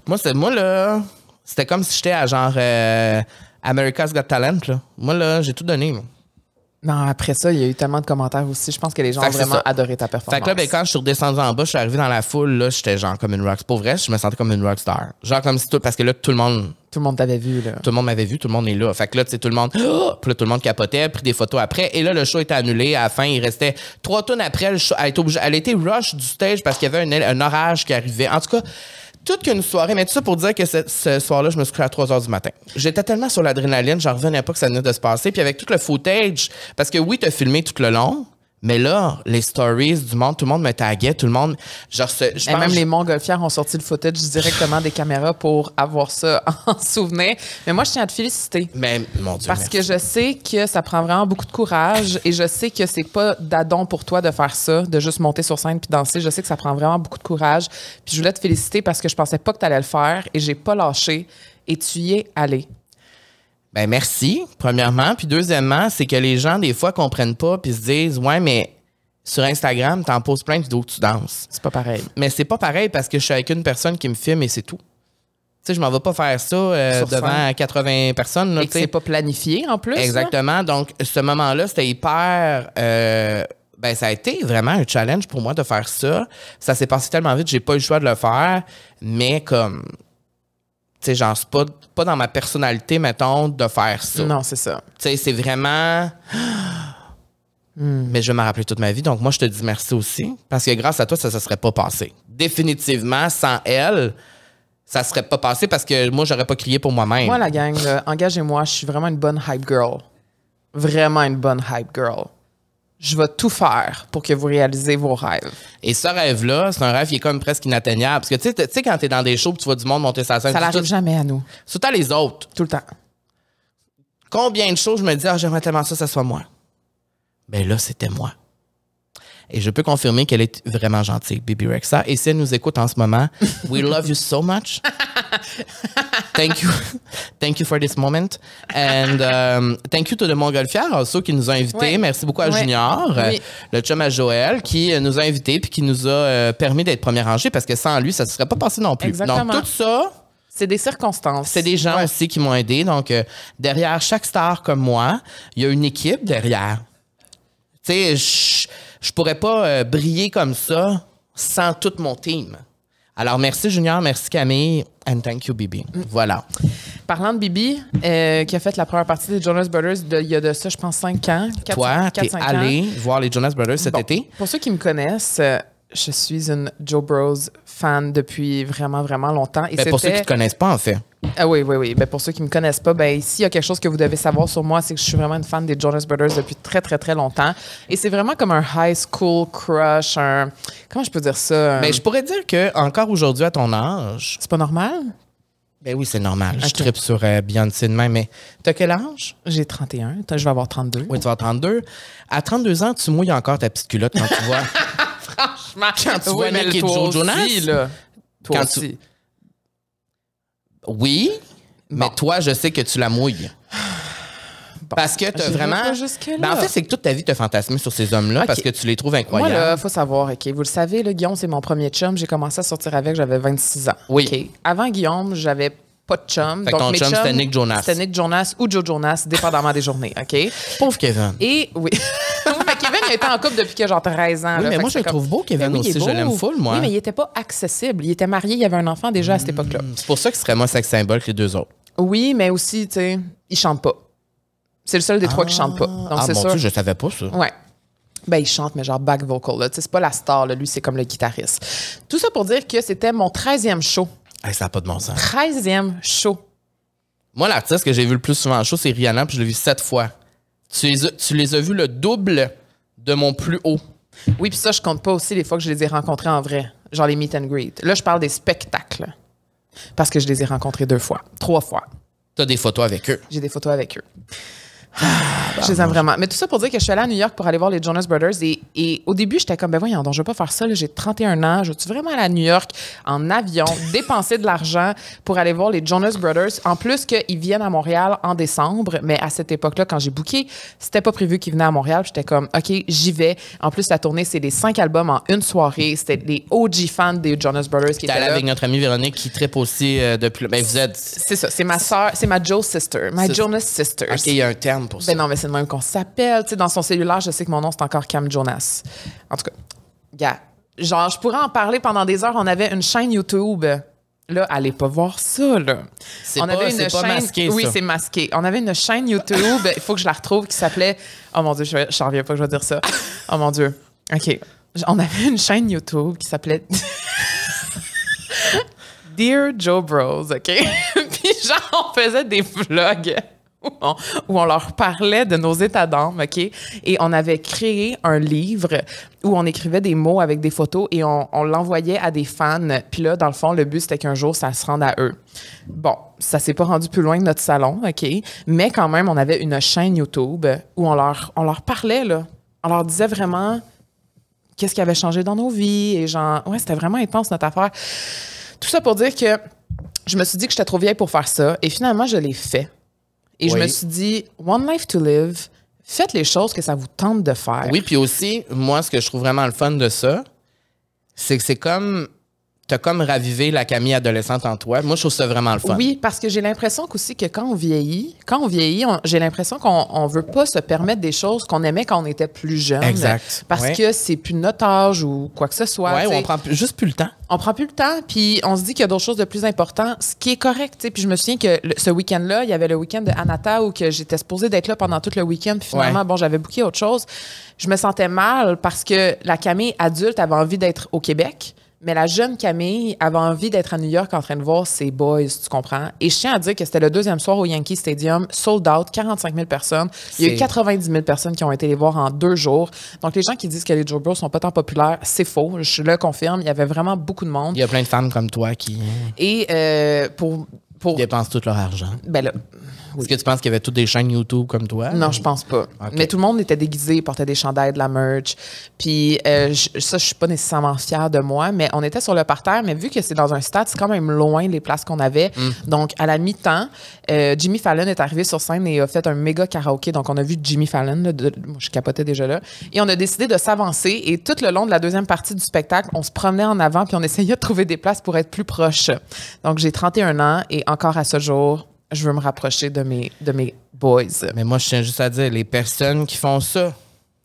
Moi, là... C'était comme si j'étais à genre... America's Got Talent, là. Moi, là, j'ai tout donné, moi. Non, après ça, il y a eu tellement de commentaires aussi. Je pense que les gens ont vraiment adoré ta performance. Fait que là, ben, quand je suis redescendu en bas, je suis arrivé dans la foule, là, j'étais genre comme une rockstar. Pour vrai, je me sentais comme une rockstar. Genre comme si parce que là, tout le monde t'avait vu, là. Tout le monde m'avait vu, tout le monde est là. Fait que là, tu sais, tout le monde, puis là, tout le monde capotait, pris des photos après. Et là, le show était annulé. À la fin, il restait 3 tonnes après. Le show, elle était rush du stage parce qu'il y avait un orage qui arrivait. En tout cas, toute qu'une soirée, mais tout ça pour dire que ce soir-là, je me suis couché à 3 h du matin. J'étais tellement sur l'adrénaline, j'en revenais pas que ça venait de se passer. Puis avec tout le footage, parce que oui, t'as filmé tout le long, Mais là, les stories du monde, tout le monde me taguait, tout le monde... Genre, je Et même les montgolfières ont sorti le footage directement des caméras pour avoir ça en souvenir. Mais moi, je tiens à te féliciter. Mais, mon Dieu, Parce que je sais que ça prend vraiment beaucoup de courage et je sais que c'est pas d'adon pour toi de faire ça, de juste monter sur scène puis danser. Je sais que ça prend vraiment beaucoup de courage. Puis je voulais te féliciter parce que je pensais pas que tu allais le faire et j'ai pas lâché et tu y es allé. Ben merci, premièrement. Puis deuxièmement, c'est que les gens, des fois, comprennent pas puis se disent « Ouais, mais sur Instagram, t'en poses plein de vidéos que tu danses. » C'est pas pareil. Mais c'est pas pareil parce que je suis avec une personne qui me filme et c'est tout. Tu sais, je m'en vais pas faire ça devant 80 personnes. Là, Et que c'est pas planifié, en plus. Exactement. Là. Donc, ce moment-là, c'était hyper... ben, ça a été vraiment un challenge pour moi de faire ça. Ça s'est passé tellement vite, j'ai pas eu le choix de le faire. Mais comme... Tu sais, genre, c'est pas dans ma personnalité, mettons, de faire ça. Non, c'est ça. Tu sais, c'est vraiment... Mais je vais m'en rappeler toute ma vie. Donc, moi, je te dis merci aussi. Parce que grâce à toi, ça ne serait pas passé. Définitivement, sans elle, ça serait pas passé parce que moi, j'aurais pas crié pour moi-même. Moi, la gang, là, engagez-moi, je suis vraiment une bonne hype girl. Vraiment une bonne hype girl. Je vais tout faire pour que vous réalisez vos rêves. Et ce rêve-là, c'est un rêve qui est comme presque inatteignable. Parce que tu sais, quand t'es dans des shows, tu vois du monde monter sa scène. Ça n'arrive jamais à nous. Surtout les autres. Tout le temps. Combien de shows je me dis, j'aimerais tellement ça soit moi. Ben là, c'était moi. Et je peux confirmer qu'elle est vraiment gentille, Bibi Rexha. Et si elle nous écoute en ce moment, we love you so much. Thank you. Thank you for this moment. And thank you to the Montgolfière also qui nous a invités. Oui. Merci beaucoup à Junior, Oui. le chum à Joël, qui nous a invités puis qui nous a permis d'être premier rangé parce que sans lui, ça ne serait pas passé non plus. Exactement. Donc, tout ça, C'est des circonstances. c'est des gens Ouais. aussi qui m'ont aidé. Donc, derrière chaque star comme moi, il y a une équipe derrière. Tu sais, je pourrais pas briller comme ça sans tout mon team. Alors, merci Junior, merci Camille, and thank you Bibi. Voilà. Parlant de Bibi, qui a fait la première partie des Jonas Brothers il y a de ça, je pense, 5 ans. Toi, t'es 4-5 allé voir les Jonas Brothers cet Bon, été. Pour ceux qui me connaissent, je suis une Joe Bros fan depuis vraiment, vraiment longtemps. Et Ben, pour ceux qui ne te connaissent pas, en fait. Ah oui, oui, oui. Ben, pour ceux qui ne me connaissent pas, ben, s'il y a quelque chose que vous devez savoir sur moi, c'est que je suis vraiment une fan des Jonas Brothers depuis très, très, très longtemps. Et c'est vraiment comme un high school crush, comment je peux dire ça? Mais je pourrais dire que encore aujourd'hui, à ton âge, C'est pas normal? ben oui, c'est normal. Je Ok. trippe sur Beyoncé de même, mais t'as quel âge? J'ai 31. Je vais avoir 32. Oui, tu vas avoir 32. À 32 ans, tu mouilles encore ta petite culotte quand tu vois... Franchement. Quand tu vois mais Nick et toi Joe aussi, Jonas? là. Toi Quand aussi. Oui, mais Bon. toi, je sais que tu la mouilles. Parce que t'as J'irai vraiment... pas jusque-là. Ben, en fait, c'est que toute ta vie, t'as fantasmé sur ces hommes-là Ok. parce que tu les trouves Moi, incroyables. là, faut savoir, OK, vous le savez, là, Guillaume, c'est mon premier chum. J'ai commencé à sortir avec, j'avais 26 ans. Oui. OK. Avant Guillaume, j'avais pas de chum. Fait que ton mes chum, chums, c'était Nick Jonas. C'était Nick Jonas ou Joe Jonas, dépendamment des journées, OK? Pauvre Kevin. Et oui. Oui, mais Kevin, il a été en couple depuis que j'ai 13 ans. Oui, là. mais Fait moi, que je le c'est trouve beau, Kevin, Ben oui, il aussi. est Je beau. l'aime full, moi. Oui, mais il était pas accessible. Il était marié, il avait un enfant déjà à cette époque-là. C'est pour ça qu'il serait moins sex symbole que les deux autres. Oui, mais aussi, tu sais, il chante pas. C'est le seul des trois qui chante pas. Donc, c'est mon sûr. Dieu, je savais pas ça. Ouais. Ben, il chante, mais genre back vocal. Là. Tu sais, c'est pas la star, là. Lui, c'est comme le guitariste. Tout ça pour dire que c'était mon 13e show. Hey, ça n'a pas de bon sens. 13e show. Moi, l'artiste que j'ai vu le plus souvent en show, c'est Rihanna, puis je l'ai vu 7 fois. Tu les as vus le double de mon plus haut. Oui, puis ça, je compte pas aussi les fois que je les ai rencontrés en vrai. Genre les meet and greet. Là, je parle des spectacles. Parce que je les ai rencontrés 2 fois, 3 fois. T'as des photos avec eux. J'ai des photos avec eux. Je les aime vraiment. Mais tout ça pour dire que je suis allée à New York pour aller voir les Jonas Brothers et au début, j'étais comme, ben voyons, donc je vais pas faire ça. Là, j'ai 31 ans. Je veux-tu vraiment aller à New York en avion, dépenser de l'argent pour aller voir les Jonas Brothers? En plus qu'ils viennent à Montréal en décembre, mais à cette époque-là, quand j'ai booké, c'était pas prévu qu'ils venaient à Montréal. J'étais comme, OK, j'y vais. En plus, la tournée, c'est les 5 albums en une soirée. C'était les OG fans des Jonas Brothers qui T'es étaient allé là. avec notre amie Véronique qui trippe aussi depuis... Ben, vous êtes... C'est ça, c'est ma sœur, c'est ma Joe sister, my C'est- Jonas sister. OK, il y a un terme pour ça. Ben non, mais c'est le même qu'on s'appelle. Tu sais, dans son cellulaire, je sais que mon nom, c'est encore Cam Jonas. En tout cas, gars, genre, je pourrais en parler pendant des heures. On avait une chaîne YouTube. Là, allez pas voir ça, là. C'est On pas- avait c'est pas masqué, Oui, ça. c'est masqué. On avait une chaîne YouTube, il faut que je la retrouve, qui s'appelait... Oh mon Dieu, je reviens pas que je vais dire ça. Oh mon Dieu. OK. On avait une chaîne YouTube qui s'appelait... Dear Joe Bros, OK? Puis genre, on faisait des vlogs. où on leur parlait de nos états d'âme, OK? Et on avait créé un livre où on écrivait des mots avec des photos et on l'envoyait à des fans. Puis là, dans le fond, le but, c'était qu'un jour, ça se rende à eux. Bon, ça s'est pas rendu plus loin que notre salon, OK? Mais quand même, on avait une chaîne YouTube où on leur parlait, là. On leur disait vraiment qu'est-ce qui avait changé dans nos vies. Et genre, ouais, c'était vraiment intense, notre affaire. Tout ça pour dire que je me suis dit que j'étais trop vieille pour faire ça. Et finalement, je l'ai fait. Et je me suis dit, one life to live, faites les choses que ça vous tente de faire. Oui, puis aussi, moi, ce que je trouve vraiment le fun de ça, c'est que c'est comme... T'as comme ravivé la Camille adolescente en toi. Moi, je trouve ça vraiment le fun. Oui, parce que j'ai l'impression qu'aussi que quand on vieillit, j'ai l'impression qu'on veut pas se permettre des choses qu'on aimait quand on était plus jeune. Exact. Parce que c'est plus notre âge ou quoi que ce soit. Ouais, on prend juste plus le temps. On prend plus le temps, puis on se dit qu'il y a d'autres choses de plus importantes, ce qui est correct, tu sais. Puis je me souviens que ce week-end-là, il y avait le week-end de Anata où que j'étais supposée d'être là pendant tout le week-end, puis finalement, bon, j'avais booké autre chose. Je me sentais mal parce que la Camille adulte avait envie d'être au Québec, mais la jeune Camille avait envie d'être à New York en train de voir ses boys, tu comprends? Et je tiens à dire que c'était le deuxième soir au Yankee Stadium, sold out, 45 000 personnes. Il y a eu 90 000 personnes qui ont été les voir en 2 jours. Donc, les gens qui disent que les Joe Bros sont pas tant populaires, c'est faux. Je le confirme. Il y avait vraiment beaucoup de monde. Il y a plein de femmes comme toi qui... Et pour dépensent tout leur argent. Ben là... Est-ce que tu penses qu'il y avait toutes des chaînes YouTube comme toi? Non, je pense pas. Okay. Mais tout le monde était déguisé, portait des chandails, de la merch. Puis je suis pas nécessairement fière de moi, mais on était sur le parterre, mais vu que c'est dans un stade, c'est quand même loin les places qu'on avait. Donc, à la mi-temps, Jimmy Fallon est arrivé sur scène et a fait un méga karaoké. Donc, on a vu Jimmy Fallon. Moi, je capotais déjà là. Et on a décidé de s'avancer. Et tout le long de la deuxième partie du spectacle, on se promenait en avant puis on essayait de trouver des places pour être plus proche. Donc, j'ai 31 ans et encore à ce jour, je veux me rapprocher de mes boys. Mais moi, je tiens juste à dire, les personnes qui font ça...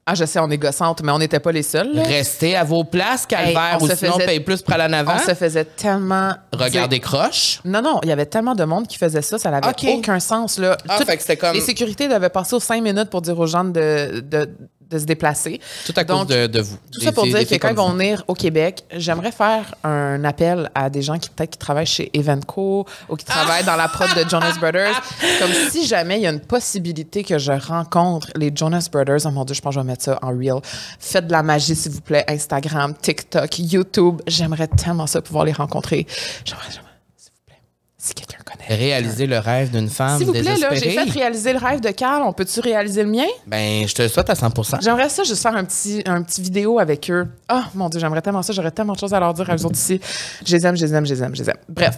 Ah, je sais, on est gossantes, mais on n'était pas les seuls. Là. Restez à vos places, calvaire, ou sinon on paye plus pour aller en avant. On se faisait tellement... Regardez croche. Non, il y avait tellement de monde qui faisait ça, ça n'avait aucun sens. Là. Fait que c'était comme... Les sécurités devaient passer aux 5 minutes pour dire aux gens de se déplacer. Tout à cause de vous. Tout ça pour dire que quand ils vont venir au Québec, j'aimerais faire un appel à des gens qui peut-être qui travaillent chez Evenco ou qui travaillent dans la prod de Jonas Brothers. Comme si jamais il y a une possibilité que je rencontre les Jonas Brothers. Oh mon Dieu, je pense que je vais mettre ça en reel. Faites de la magie, s'il vous plaît. Instagram, TikTok, YouTube. J'aimerais tellement ça pouvoir les rencontrer. J'aimerais, s'il vous plaît. Si quelqu'un connaît. Réaliser le rêve d'une femme s'il vous plaît, désespérée. là, j'ai fait réaliser le rêve de Carl. On peut-tu réaliser le mien? Ben, je te le souhaite à 100%. J'aimerais ça juste faire un petit vidéo avec eux. Ah, oh, mon Dieu, j'aimerais tellement ça. J'aurais tellement de choses à leur dire à eux autres ici. Je les aime. Bref.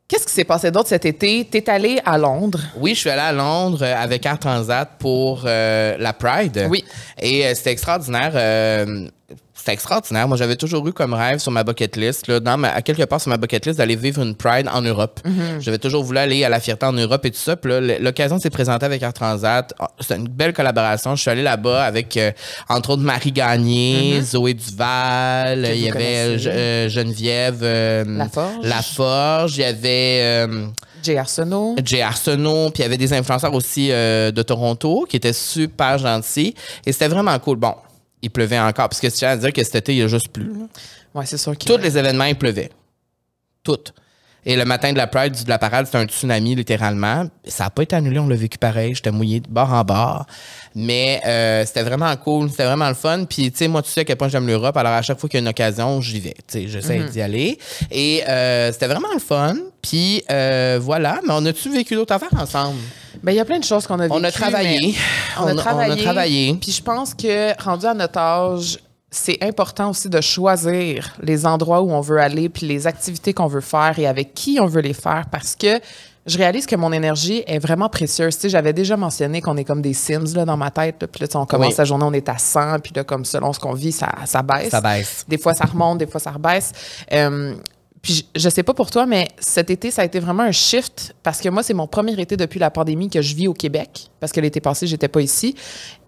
Qu'est-ce qui s'est passé d'autre cet été? T'es allé à Londres. Oui, je suis allé à Londres avec Air Transat pour la Pride. Oui. Et c'était extraordinaire. C'était extraordinaire. Moi, j'avais toujours eu comme rêve sur ma bucket list, là, à quelque part sur ma bucket list, d'aller vivre une Pride en Europe. J'avais toujours voulu aller à la Fierté en Europe et tout ça. Puis là, l'occasion s'est présentée avec Air Transat. C'était une belle collaboration. Je suis allé là-bas avec, entre autres, Marie Gagné, Zoé Duval, il y avait Geneviève Laforge, il y avait... Jay Arsenault, puis il y avait des influenceurs aussi de Toronto qui étaient super gentils. Et c'était vraiment cool. Bon, il pleuvait encore, parce que je tiens à dire que cet été, il n'y a juste plu. Oui, c'est sûr que... Tous les événements, il pleuvait. Toutes. Et le matin de la Pride, de la parade, c'était un tsunami, littéralement. Ça n'a pas été annulé, on l'a vécu pareil. J'étais mouillé de bord en bord. Mais c'était vraiment cool, c'était vraiment le fun. Puis, tu sais, moi, tu sais à quel point j'aime l'Europe. Alors, à chaque fois qu'il y a une occasion, j'y vais. Tu sais, j'essaie d'y aller. Et c'était vraiment le fun. Puis, voilà. Mais on a-tu vécu d'autres affaires ensemble? Ben, il y a plein de choses qu'on a vécues. On a travaillé. On a travaillé. Puis, je pense que, rendu à notre âge, c'est important aussi de choisir les endroits où on veut aller puis les activités qu'on veut faire et avec qui on veut les faire parce que je réalise que mon énergie est vraiment précieuse. Tu sais, j'avais déjà mentionné qu'on est comme des Sims là, dans ma tête. Là, puis là, on commence la journée, on est à 100. Puis là, comme selon ce qu'on vit, ça baisse. Ça baisse. Des fois, ça remonte, des fois, ça rebaisse. Puis je sais pas pour toi, mais cet été, ça a été vraiment un shift parce que moi, c'est mon premier été depuis la pandémie que je vis au Québec parce que l'été passé, j'étais pas ici.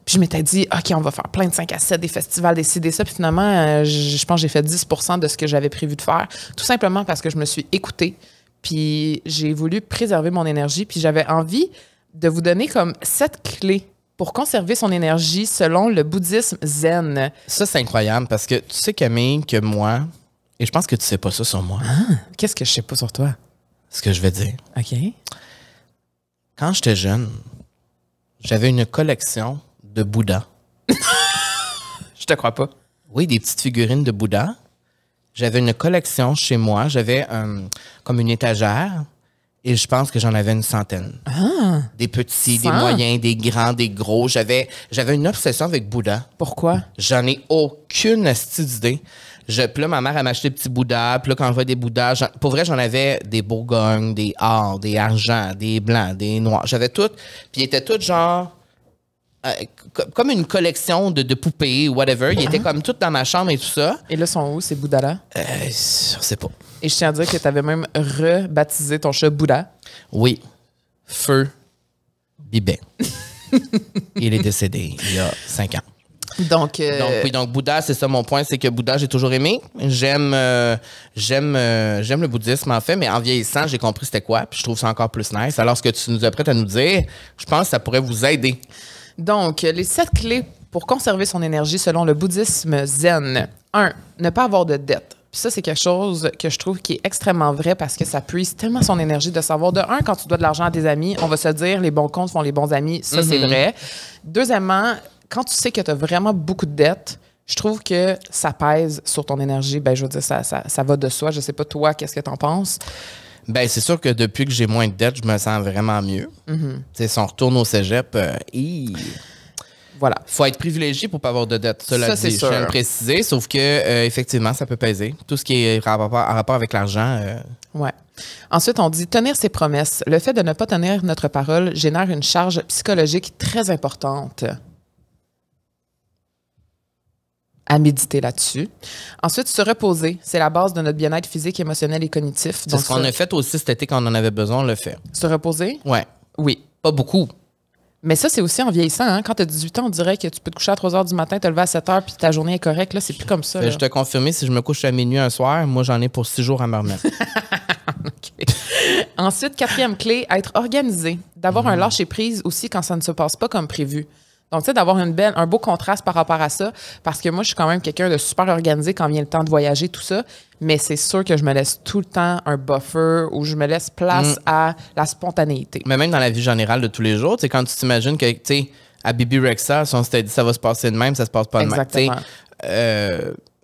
Puis je m'étais dit, OK, on va faire plein de 5 à 7, des festivals, des ci, des ça. Puis finalement, je pense que j'ai fait 10% de ce que j'avais prévu de faire, tout simplement parce que je me suis écoutée. Puis j'ai voulu préserver mon énergie. Puis j'avais envie de vous donner comme 7 clés pour conserver son énergie selon le bouddhisme zen. Ça, c'est incroyable parce que tu sais, Camille, que moi, et je pense que tu sais pas ça sur moi. Ah, qu'est-ce que je sais pas sur toi? Ce que je vais dire. OK. Quand j'étais jeune, j'avais une collection de Bouddha. Je te crois pas. Oui, des petites figurines de Bouddha. J'avais une collection chez moi. J'avais comme une étagère et je pense que j'en avais une centaine. Ah! Des petits, des 100? moyens, des grands, des gros. J'avais une obsession avec Bouddha. Pourquoi? J'en ai aucune astuce d'idée. Puis là, ma mère, elle m'achetait des petits Bouddhas. Puis là, quand je voyais des Bouddhas, pour vrai, j'en avais des Bourgognes, des or, des argents, des blancs, des noirs. J'avais tout. Puis ils étaient tous genre... comme une collection de poupées ou whatever. Ils étaient comme toutes dans ma chambre et tout ça. Et là, sont où ces Bouddhas-là? Je sais pas. Et je tiens à dire que tu avais même rebaptisé ton chat Bouddha. Oui. Feu Bibet. Il est décédé il y a 5 ans. Donc, Donc Bouddha, c'est ça mon point, c'est que Bouddha, j'ai toujours aimé. J'aime le bouddhisme, en fait, mais en vieillissant, j'ai compris c'était quoi, puis je trouve ça encore plus nice. Alors, ce que tu nous apprêtes à nous dire, je pense que ça pourrait vous aider. Donc, les 7 clés pour conserver son énergie selon le bouddhisme zen. 1. Ne pas avoir de dette. Puis ça, c'est quelque chose que je trouve qui est extrêmement vrai parce que ça puise tellement son énergie de savoir, de un, quand tu dois de l'argent à tes amis, on va se dire, les bons comptes font les bons amis. Ça, c'est vrai. Deuxièmement, quand tu sais que tu as vraiment beaucoup de dettes, je trouve que ça pèse sur ton énergie. Ben, je veux dire, ça va de soi. Je sais pas, toi, qu'est-ce que tu en penses? Ben, c'est sûr que depuis que j'ai moins de dettes, je me sens vraiment mieux. Si on retourne au cégep, Voilà. faut être privilégié pour pas avoir de dettes. Cela Ça, c'est dit, je sûr. viens de préciser, sauf que effectivement, ça peut peser. Tout ce qui est en rapport avec l'argent. Ouais. Ensuite, on dit tenir ses promesses. Le fait de ne pas tenir notre parole génère une charge psychologique très importante. À méditer là-dessus. Ensuite, se reposer. C'est la base de notre bien-être physique, émotionnel et cognitif. C'est ce qu'on a fait aussi cet été quand on en avait besoin, on le fait. Se reposer? Ouais. Oui. Pas beaucoup. Mais ça, c'est aussi en vieillissant. Hein? Quand tu as 18 ans, on dirait que tu peux te coucher à 3 heures du matin, te lever à 7 heures, puis ta journée est correcte. Là, c'est plus comme ça. Je te confirme, si je me couche à minuit un soir, moi, j'en ai pour 6 jours à me remettre. OK. Ensuite, 4e clé, être organisé. D'avoir un lâcher-prise aussi quand ça ne se passe pas comme prévu. Donc, tu sais, d'avoir un beau contraste par rapport à ça, parce que moi, je suis quand même quelqu'un de super organisé quand vient le temps de voyager, tout ça, mais c'est sûr que je me laisse tout le temps un buffer où je me laisse place à la spontanéité. Mais même dans la vie générale de tous les jours, quand tu t'imagines que, tu sais, à Bibi Rexa, si on s'était dit ça va se passer de même, ça se passe pas de même. Exactement.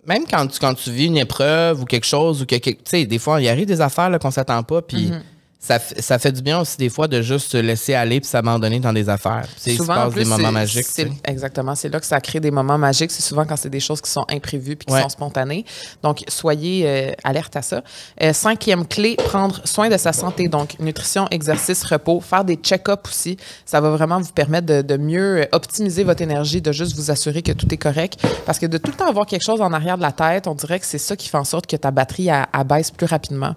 Même quand tu vis une épreuve ou quelque chose, ou que, tu sais, des fois, il arrive des affaires là, qu'on s'attend pas, puis ça fait du bien aussi des fois de juste se laisser aller puis s'abandonner dans des affaires. Il se Souvent, en passe plus, des moments magiques. Exactement. C'est là que ça crée des moments magiques. C'est souvent quand c'est des choses qui sont imprévues puis qui sont spontanées. Donc, soyez alerte à ça. 5e clé, prendre soin de sa santé. Donc, nutrition, exercice, repos. Faire des check-ups aussi. Ça va vraiment vous permettre de mieux optimiser votre énergie, de juste vous assurer que tout est correct. Parce que de tout le temps avoir quelque chose en arrière de la tête, on dirait que c'est ça qui fait en sorte que ta batterie abaisse plus rapidement.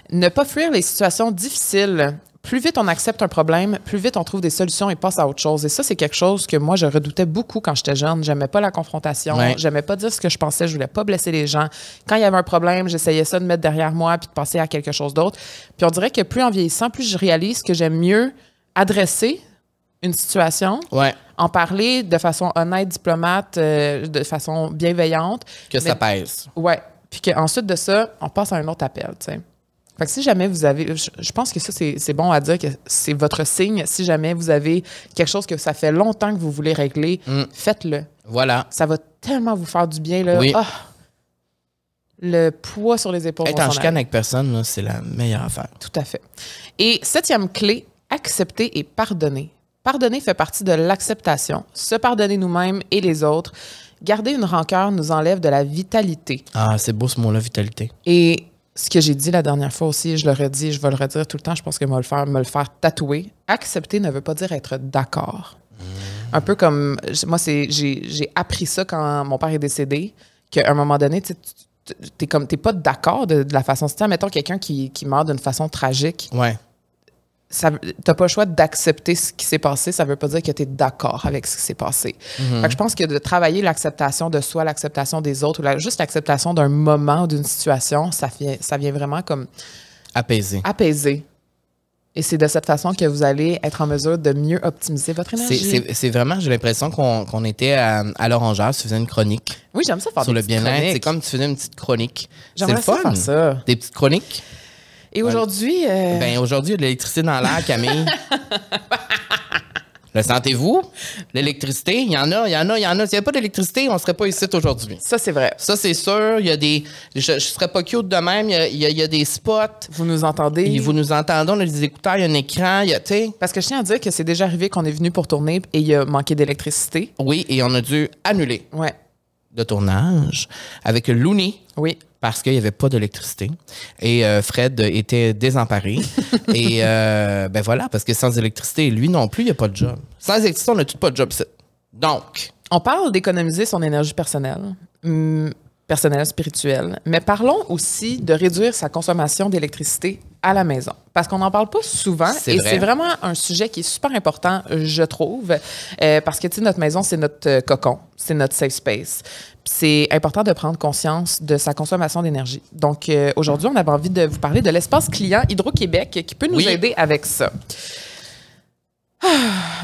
Ne pas fuir les situations difficiles. Plus vite on accepte un problème, plus vite on trouve des solutions et passe à autre chose. Et ça, c'est quelque chose que moi, je redoutais beaucoup quand j'étais jeune. J'aimais pas la confrontation. Ouais. J'aimais pas dire ce que je pensais. Je voulais pas blesser les gens. Quand il y avait un problème, j'essayais ça de mettre derrière moi puis de passer à quelque chose d'autre. Puis on dirait que plus en vieillissant, plus je réalise que j'aime mieux adresser une situation, en parler de façon honnête, diplomate, de façon bienveillante. Que ça pèse. Ouais. Puis qu'ensuite de ça, on passe à un autre appel, tu sais. Fait que si jamais vous avez... Je pense que ça, c'est bon à dire que c'est votre signe. Si jamais vous avez quelque chose que ça fait longtemps que vous voulez régler, faites-le. Voilà. Ça va tellement vous faire du bien, là. Oui. Ah! Le poids sur les épaules. Être en chicane avec personne, là, c'est la meilleure affaire. Tout à fait. Et 7e clé, accepter et pardonner. Pardonner fait partie de l'acceptation. Se pardonner nous-mêmes et les autres. Garder une rancœur nous enlève de la vitalité. Ah, c'est beau ce mot-là, vitalité. Et ce que j'ai dit la dernière fois aussi, je le redis, je vais le redire tout le temps, je pense que me le faire tatouer. Accepter ne veut pas dire être d'accord. Un peu comme, moi, j'ai appris ça quand mon père est décédé, qu'à un moment donné, t'es pas d'accord de la façon. Si mettons quelqu'un qui meurt d'une façon tragique, Ouais. t'as pas le choix d'accepter ce qui s'est passé. Ça veut pas dire que t'es d'accord avec ce qui s'est passé. Fait que je pense que de travailler l'acceptation de soi, l'acceptation des autres, ou juste l'acceptation d'un moment ou d'une situation, ça vient vraiment comme apaiser. Et c'est de cette façon que vous allez être en mesure de mieux optimiser votre énergie. C'est vraiment, j'ai l'impression qu'on était à l'orangeur, tu faisais une chronique. Oui, j'aime ça faire sur des le bien-être. chroniques. C'est comme tu faisais une petite chronique. C'est J'aimerais le fun. ça faire ça. Des petites chroniques. Et aujourd'hui... Ben, aujourd'hui, il y a de l'électricité dans l'air, Camille. Le sentez-vous? L'électricité, il y en a. S'il n'y avait pas d'électricité, on ne serait pas ici aujourd'hui. Ça, c'est vrai. Ça, c'est sûr. Il y a des... Je ne serais pas cute de même. Il y a des spots. Vous nous entendez? Et vous nous entendez. On a des écouteurs, il y a un écran. Il y a, tu sais... Parce que je tiens à dire que c'est déjà arrivé qu'on est venu pour tourner et il y a manqué d'électricité. Oui, et on a dû annuler Ouais. le tournage avec Looney. Oui. Parce qu'il n'y avait pas d'électricité. Et Fred était désemparé. Et ben voilà, parce que sans électricité, lui non plus, il n'y a pas de job. Sans électricité, on n'a tout pas de job ici. Donc... On parle d'économiser son énergie personnelle, personnelle, spirituelle, mais parlons aussi de réduire sa consommation d'électricité à la maison. Parce qu'on n'en parle pas souvent C'est et vrai. c'est vraiment un sujet qui est super important, je trouve, parce que, tu sais, notre maison, c'est notre cocon, c'est notre safe space. Puis c'est important de prendre conscience de sa consommation d'énergie. Donc, aujourd'hui, on avait envie de vous parler de l'espace client Hydro-Québec qui peut nous Oui. aider avec ça.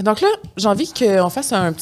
Donc là, j'ai envie qu'on fasse une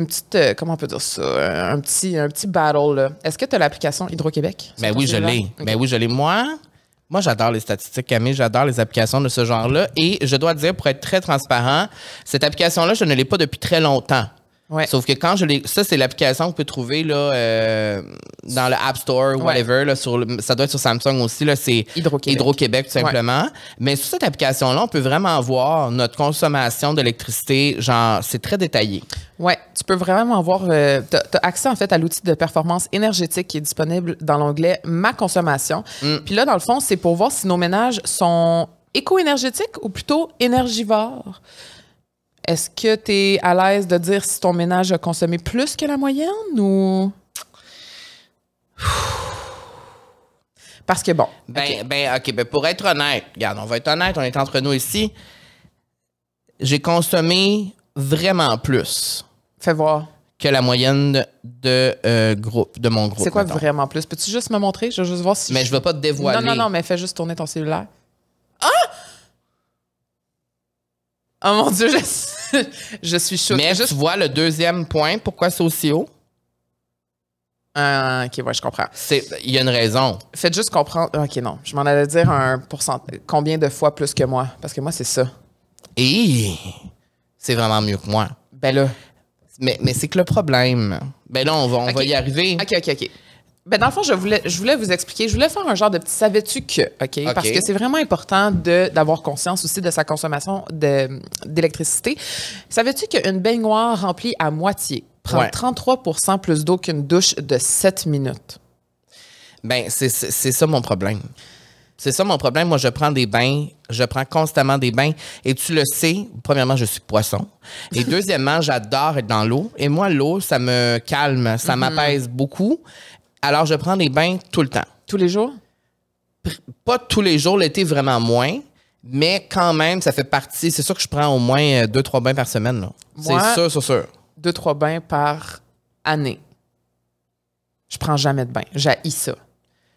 petite, comment on peut dire ça, un petit battle, là. Est-ce que tu as l'application Hydro-Québec? Ben sur oui, ton je cellulaire? l'ai. OK. Ben oui, je l'ai. Moi, j'adore les statistiques, Camille. J'adore les applications de ce genre-là. Et je dois dire, pour être très transparent, cette application-là, je ne l'ai pas depuis très longtemps. Ouais. Sauf que quand je l'ai... Ça, c'est l'application que vous pouvez trouver là, dans le App Store, whatever. Là, ça doit être sur Samsung aussi. Là, c'est Hydro-Québec. Hydro-Québec, tout simplement. Mais sur cette application-là, on peut vraiment voir notre consommation d'électricité. Genre, c'est très détaillé. Ouais, tu peux vraiment voir, tu as accès en fait à l'outil de performance énergétique qui est disponible dans l'onglet Ma consommation. Puis là, dans le fond, c'est pour voir si nos ménages sont éco-énergétiques ou plutôt énergivores. Est-ce que tu es à l'aise de dire si ton ménage a consommé plus que la moyenne ou... Parce que bon... OK, pour être honnête, regarde, on va être honnête, on est entre nous ici. J'ai consommé vraiment plus Fais voir. que la moyenne de mon groupe. C'est quoi mettons. vraiment plus? Peux-tu juste me montrer? Je veux juste voir si... Mais je ne vais pas te dévoiler. Non, mais fais juste tourner ton cellulaire. Ah! Oh mon Dieu, je suis choquée. Mais tu vois le deuxième point, pourquoi c'est aussi haut? OK, ouais, je comprends. Il y a une raison. Faites juste comprendre... OK, non. Je m'en allais dire un pourcentage. Combien de fois plus que moi? Parce que moi, c'est ça. Et c'est vraiment mieux que moi. Ben là... Mais c'est que le problème... Ben là, on va OK. y arriver. OK. Ben dans le fond, je voulais vous expliquer. Je voulais faire un genre de petit savais-tu que, OK? Parce que c'est vraiment important d'avoir conscience aussi de sa consommation d'électricité. Savais-tu qu'une baignoire remplie à moitié prend 33 % plus d'eau qu'une douche de 7 minutes? Ben, c'est ça mon problème. C'est ça mon problème. Moi, je prends des bains. Je prends constamment des bains. Et tu le sais, premièrement, je suis poisson. Et deuxièmement, j'adore être dans l'eau. Et moi, l'eau, ça me calme, ça m'apaise beaucoup. Alors, je prends des bains tout le temps. Tous les jours? Pas tous les jours, l'été, vraiment moins. Mais quand même, ça fait partie. C'est sûr que je prends au moins 2-3 bains par semaine. Là. Moi, c'est sûr. 2-3 bains par année. Je prends jamais de bain. J'haïs ça.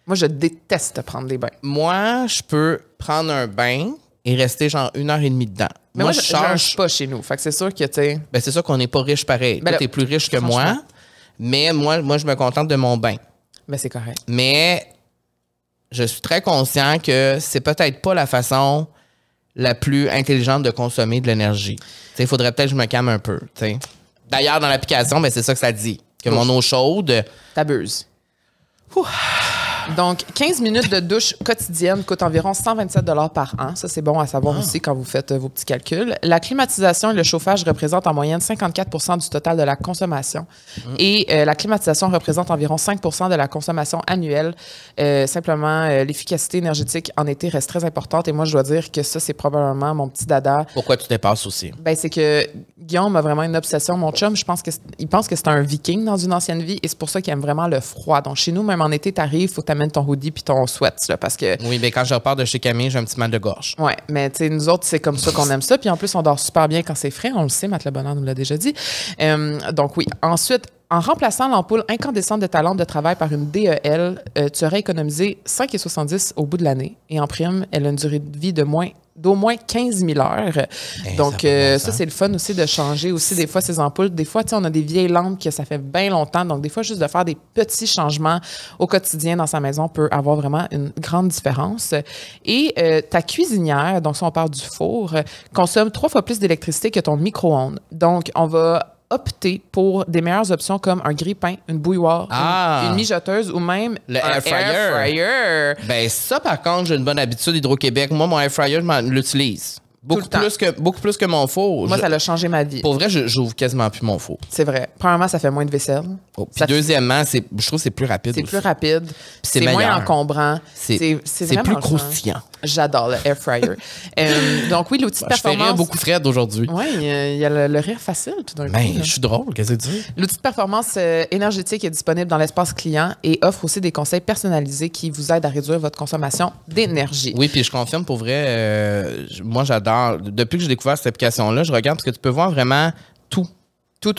Moi, je déteste prendre des bains. Moi, je peux prendre un bain et rester genre 1h30 dedans. Mais moi, je change pas chez nous. Fait que c'est sûr que, tu sais... Ben, c'est sûr qu'on n'est pas riche pareil. Ben Toi, là, t'es plus riche que franchement. moi. Mais moi, je me contente de mon bain. Ben, c'est correct. Mais je suis très conscient que c'est peut-être pas la façon la plus intelligente de consommer de l'énergie. Il faudrait peut-être que je me calme un peu. T'sais. D'ailleurs, dans l'application, ben, c'est ça que ça dit. Que mon eau chaude... T'abuses. Donc, 15 minutes de douche quotidienne coûtent environ 127 $ par an. Ça, c'est bon à savoir aussi quand vous faites vos petits calculs. La climatisation et le chauffage représentent en moyenne 54 % du total de la consommation. Et la climatisation représente environ 5 % de la consommation annuelle. Simplement, l'efficacité énergétique en été reste très importante. Et moi, je dois dire que ça, c'est probablement mon petit dada. Pourquoi tu dépasses aussi? Ben, c'est que Guillaume a vraiment une obsession. Mon chum, il pense que c'est un viking dans une ancienne vie et c'est pour ça qu'il aime vraiment le froid. Donc, chez nous, même en été, t'arrives, faut t'amener ton hoodie puis ton sweat, là, parce que... Oui, mais quand je repars de chez Camille, j'ai un petit mal de gorge. Ouais, mais tu sais, nous autres, c'est comme ça qu'on aime ça. Puis en plus, on dort super bien quand c'est frais. On le sait, Matt Le Bonheur nous l'a déjà dit. Donc oui. Ensuite, en remplaçant l'ampoule incandescente de ta lampe de travail par une DEL, tu aurais économisé 5,70 au bout de l'année. Et en prime, elle a une durée de vie de moins d'au moins 15 000 heures. Donc, ça, c'est le fun aussi de changer aussi des fois ces ampoules. Des fois, tu sais, on a des vieilles lampes que ça fait bien longtemps. Donc, des fois, juste de faire des petits changements au quotidien dans sa maison peut avoir vraiment une grande différence. Et ta cuisinière, donc si on parle du four, consomme 3 fois plus d'électricité que ton micro-ondes. Donc, on va opter pour des meilleures options comme un grille-pain, une bouilloire, une mijoteuse ou même le un air fryer. Ben ça, par contre, j'ai une bonne habitude Hydro-Québec. Moi, mon air fryer, je l'utilise. Beaucoup plus que mon four. Moi, ça a changé ma vie. Pour vrai, j'ouvre quasiment plus mon four. C'est vrai. Premièrement, ça fait moins de vaisselle. Puis deuxièmement, je trouve que c'est plus rapide. C'est plus rapide. C'est moins encombrant. C'est plus croustillant. J'adore le air fryer. Donc oui, l'outil de performance... Je fais rire beaucoup Fred aujourd'hui. Oui, il y a le rire facile tout d'un coup. Mais je suis drôle, qu'est-ce que tu dis? L'outil de performance énergétique est disponible dans l'espace client et offre aussi des conseils personnalisés qui vous aident à réduire votre consommation d'énergie. Oui, puis je confirme pour vrai, moi j'adore. Depuis que j'ai découvert cette application-là, je regarde parce que tu peux voir vraiment tout. Tout.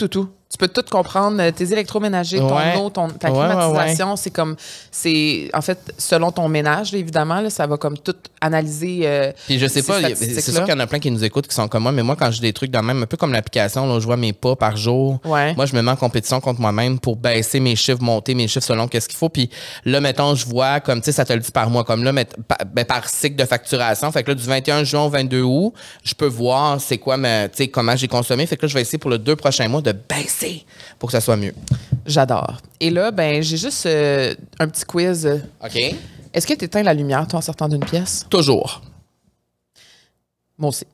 Tu peux tout comprendre, tes électroménagers, ton eau, ta climatisation, c'est en fait, selon ton ménage, là, évidemment, là, ça va comme tout analyser. Puis je sais pas, c'est sûr qu'il y en a plein qui nous écoutent qui sont comme moi, mais moi, quand j'ai des trucs dans même, un peu comme l'application, là, je vois mes pas par jour. Ouais. Moi, je me mets en compétition contre moi-même pour baisser mes chiffres, monter mes chiffres selon qu'est-ce qu'il faut. Puis là, mettons, je vois, comme, tu sais, ça te le dit par mois, comme là, par cycle de facturation. Fait que là, du 21 juin au 22 août, je peux voir c'est quoi, tu sais, comment j'ai consommé. Fait que là, je vais essayer pour les 2 prochains mois de baisser pour que ça soit mieux. J'adore. Et là, ben, j'ai juste un petit quiz. OK. Est-ce que tu éteins la lumière, toi, en sortant d'une pièce? Toujours. Moi aussi.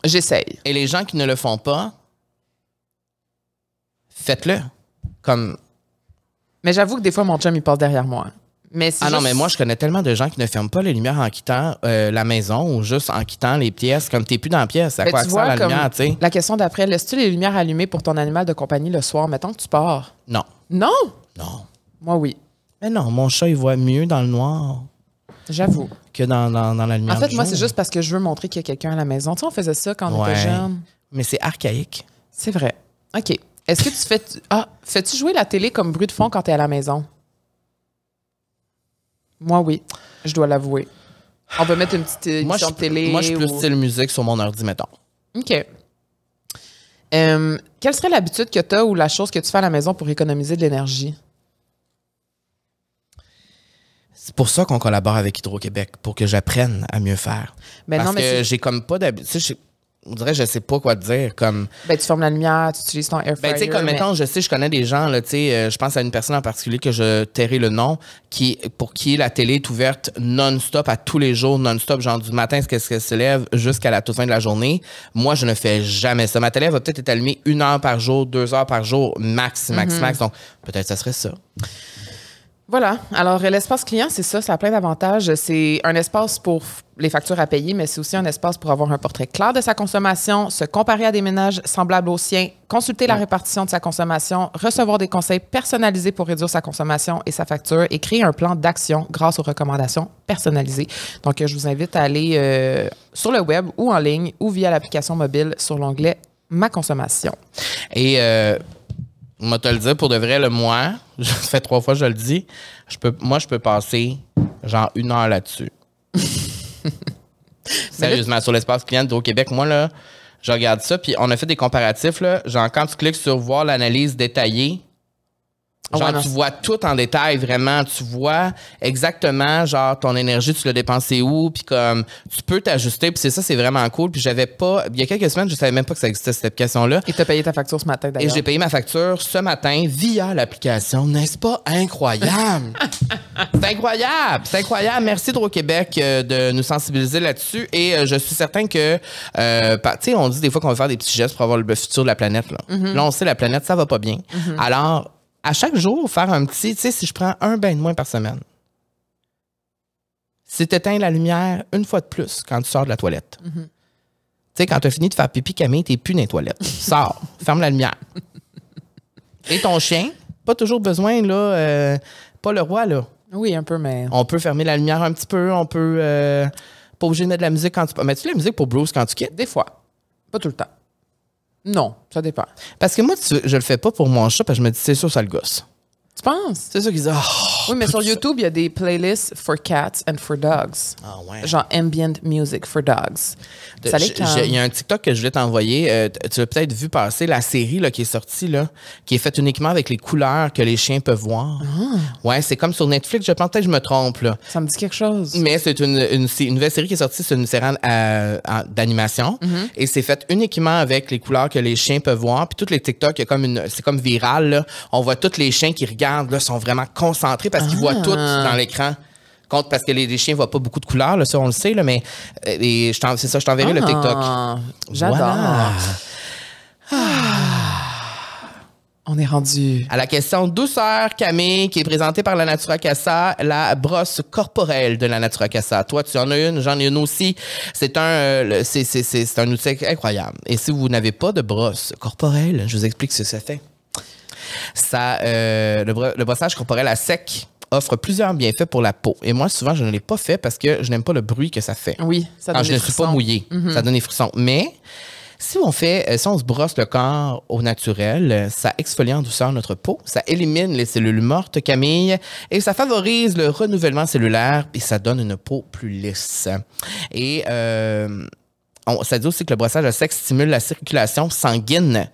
J'essaye. Et les gens qui ne le font pas, faites-le. Comme... Mais j'avoue que des fois, mon chum, il passe derrière moi. Mais non, mais moi, je connais tellement de gens qui ne ferment pas les lumières en quittant la maison ou juste en quittant les pièces. Comme t'es plus dans la pièce, à quoi ça sert la lumière, tu sais? La question d'après, laisses-tu les lumières allumées pour ton animal de compagnie le soir? Mettons que tu pars. Non. Non? Non. Moi, oui. Mais non, mon chat, il voit mieux dans le noir. J'avoue. Que dans la lumière. En fait, du moi, jour. c'est juste parce que je veux montrer qu'il y a quelqu'un à la maison. Tu sais, on faisait ça quand on était jeune. Mais c'est archaïque. C'est vrai. OK. Est-ce que tu fais... fais-tu jouer la télé comme bruit de fond quand tu es à la maison? Moi, oui. Je dois l'avouer. On peut mettre une petite émission de télé. Moi, je suis plus style musique sur mon ordi, mettons. OK. Quelle serait l'habitude que tu as ou la chose que tu fais à la maison pour économiser de l'énergie? C'est pour ça qu'on collabore avec Hydro-Québec, pour que j'apprenne à mieux faire. Parce que j'ai comme pas d'habitude. On dirait, je sais pas quoi te dire. Comme... Ben, tu fermes la lumière, tu utilises ton air fryer. Ben, tu sais, comme mettons, je connais des gens, là, tu sais, je pense à une personne en particulier que je tairai le nom, pour qui la télé est ouverte non-stop, à tous les jours, non-stop, genre du matin, ce qu'elle se lève jusqu'à la toute fin de la journée. Moi, je ne fais jamais ça. Ma télé va peut-être être allumée 1 heure par jour, 2 heures par jour, max. Donc, peut-être ça serait ça. Voilà. Alors, l'espace client, c'est ça. Ça a plein d'avantages. C'est un espace pour les factures à payer, mais c'est aussi un espace pour avoir un portrait clair de sa consommation, se comparer à des ménages semblables aux siens, consulter la répartition de sa consommation, recevoir des conseils personnalisés pour réduire sa consommation et sa facture et créer un plan d'action grâce aux recommandations personnalisées. Donc, je vous invite à aller sur le web ou en ligne ou via l'application mobile sur l'onglet « Ma consommation ». Et... moi, te le dire, pour de vrai, ça fait 3 fois que je le dis, je peux passer genre 1 heure là-dessus. Sérieusement, sur l'espace client d'Hydro-Québec, moi, là, je regarde ça, puis on a fait des comparatifs, là, genre quand tu cliques sur voir l'analyse détaillée, genre tu vois tout en détail, vraiment, tu vois exactement, genre ton énergie, tu l'as dépensé où, puis comme, tu peux t'ajuster, puis c'est vraiment cool, puis j'avais pas, il y a quelques semaines, je savais même pas que ça existait, cette application-là. Et tu as payé ta facture ce matin, d'ailleurs. Et j'ai payé ma facture ce matin via l'application. N'est-ce pas incroyable? C'est incroyable. Merci Hydro-Québec de nous sensibiliser là-dessus. Et je suis certain que, tu sais, on dit des fois qu'on va faire des petits gestes pour avoir le futur de la planète. Là, là on sait, la planète, ça va pas bien. Alors, à chaque jour, faire un petit, tu sais, si je prends un bain de moins par semaine, si tu éteins la lumière 1 fois de plus quand tu sors de la toilette. Tu sais, quand tu as fini de faire pipi, Camille, t'es plus dans les toilettes. Sors, ferme la lumière. Et ton chien, pas toujours besoin, là, pas le roi, là. Oui, un peu, mais... On peut fermer la lumière un petit peu, on peut... pas obligé de mettre de la musique quand tu... Mets-tu de la musique pour Bruce quand tu quittes? Des fois. Pas tout le temps. Non, ça dépend. Parce que moi, je le fais pas pour mon chat, parce que je me dis, c'est sûr, ça le gosse. Tu penses? C'est sûr qu'ils disent, oh, Oui, mais sur YouTube, il y a des playlists for cats and for dogs. Ah ouais. Genre ambient music for dogs. Ça les calme. Il y a un TikTok que je voulais t'envoyer. Tu l'as peut-être vu passer, la série là, qui est sortie, là, qui est faite uniquement avec les couleurs que les chiens peuvent voir. Ah. Ouais, c'est comme sur Netflix. Je pense peut-être que je me trompe. Là. Ça me dit quelque chose. Mais c'est une nouvelle série qui est sortie. C'est une série d'animation. Et c'est fait uniquement avec les couleurs que les chiens peuvent voir. Puis toutes les TikTok, c'est comme viral. Là. On voit tous les chiens qui regardent, là, sont vraiment concentrés parce qu'ils voient tout dans l'écran. Parce que les chiens ne voient pas beaucoup de couleurs, là, ça on le sait, là, mais c'est ça, je t'enverrai le TikTok. J'adore. Voilà. On est rendu à la question douceur, Camille, qui est présentée par la Natura Casa, la brosse corporelle de la Natura Casa. Toi, tu en as une, j'en ai une aussi. C'est un outil incroyable. Et si vous n'avez pas de brosse corporelle, je vous explique ce que ça fait. Le brossage corporel à sec offre plusieurs bienfaits pour la peau. Et moi, souvent, je ne l'ai pas fait parce que je n'aime pas le bruit que ça fait. Oui, ça donne des frissons. Je ne suis pas mouillée. Ça donne des frissons. Mais si on se brosse le corps au naturel, ça exfolie en douceur notre peau, ça élimine les cellules mortes, Camille, et ça favorise le renouvellement cellulaire et ça donne une peau plus lisse. Et ça dit aussi que le brossage à sec stimule la circulation sanguine,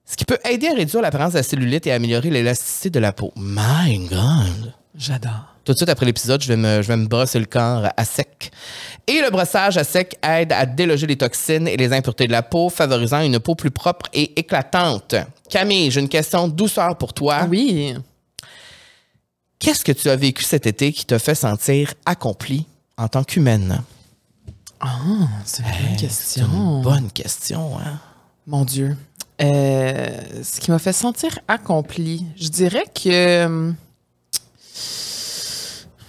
ce qui peut aider à réduire l'apparence de la cellulite et à améliorer l'élasticité de la peau. My God! J'adore. Tout de suite après l'épisode, je vais me brosser le corps à sec. Et le brossage à sec aide à déloger les toxines et les impuretés de la peau, favorisant une peau plus propre et éclatante. Camille, j'ai une question de douceur pour toi. Oui. Qu'est-ce que tu as vécu cet été qui t'a fait sentir accomplie en tant qu'humaine? C'est une bonne question. C'est une bonne question, hein? Mon Dieu. Ce qui m'a fait sentir accomplie, je dirais que...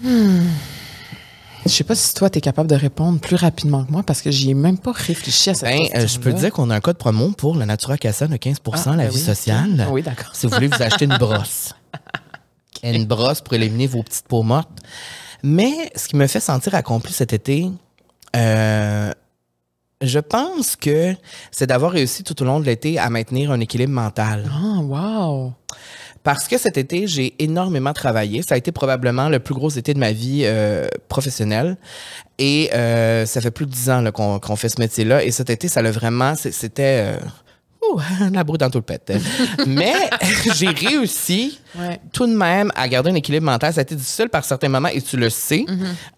Je sais pas si toi, tu es capable de répondre plus rapidement que moi parce que j'y ai même pas réfléchi à cette question. Je peux te dire qu'on a un code promo pour la Natura Casa de 15% la vie sociale. Oui, d'accord. Si vous voulez vous acheter une brosse. Okay. Une brosse pour éliminer vos petites peaux mortes. Mais ce qui me fait sentir accompli cet été, je pense que c'est d'avoir réussi tout au long de l'été à maintenir un équilibre mental. Ah, wow! Parce que cet été, j'ai énormément travaillé. Ça a été probablement le plus gros été de ma vie professionnelle. Et ça fait plus de 10 ans là, qu'on fait ce métier-là. Et cet été, ça l'a vraiment... C'était... la boue dans tout le pet. Mais j'ai réussi tout de même à garder un équilibre mental. Ça a été difficile par certains moments et tu le sais.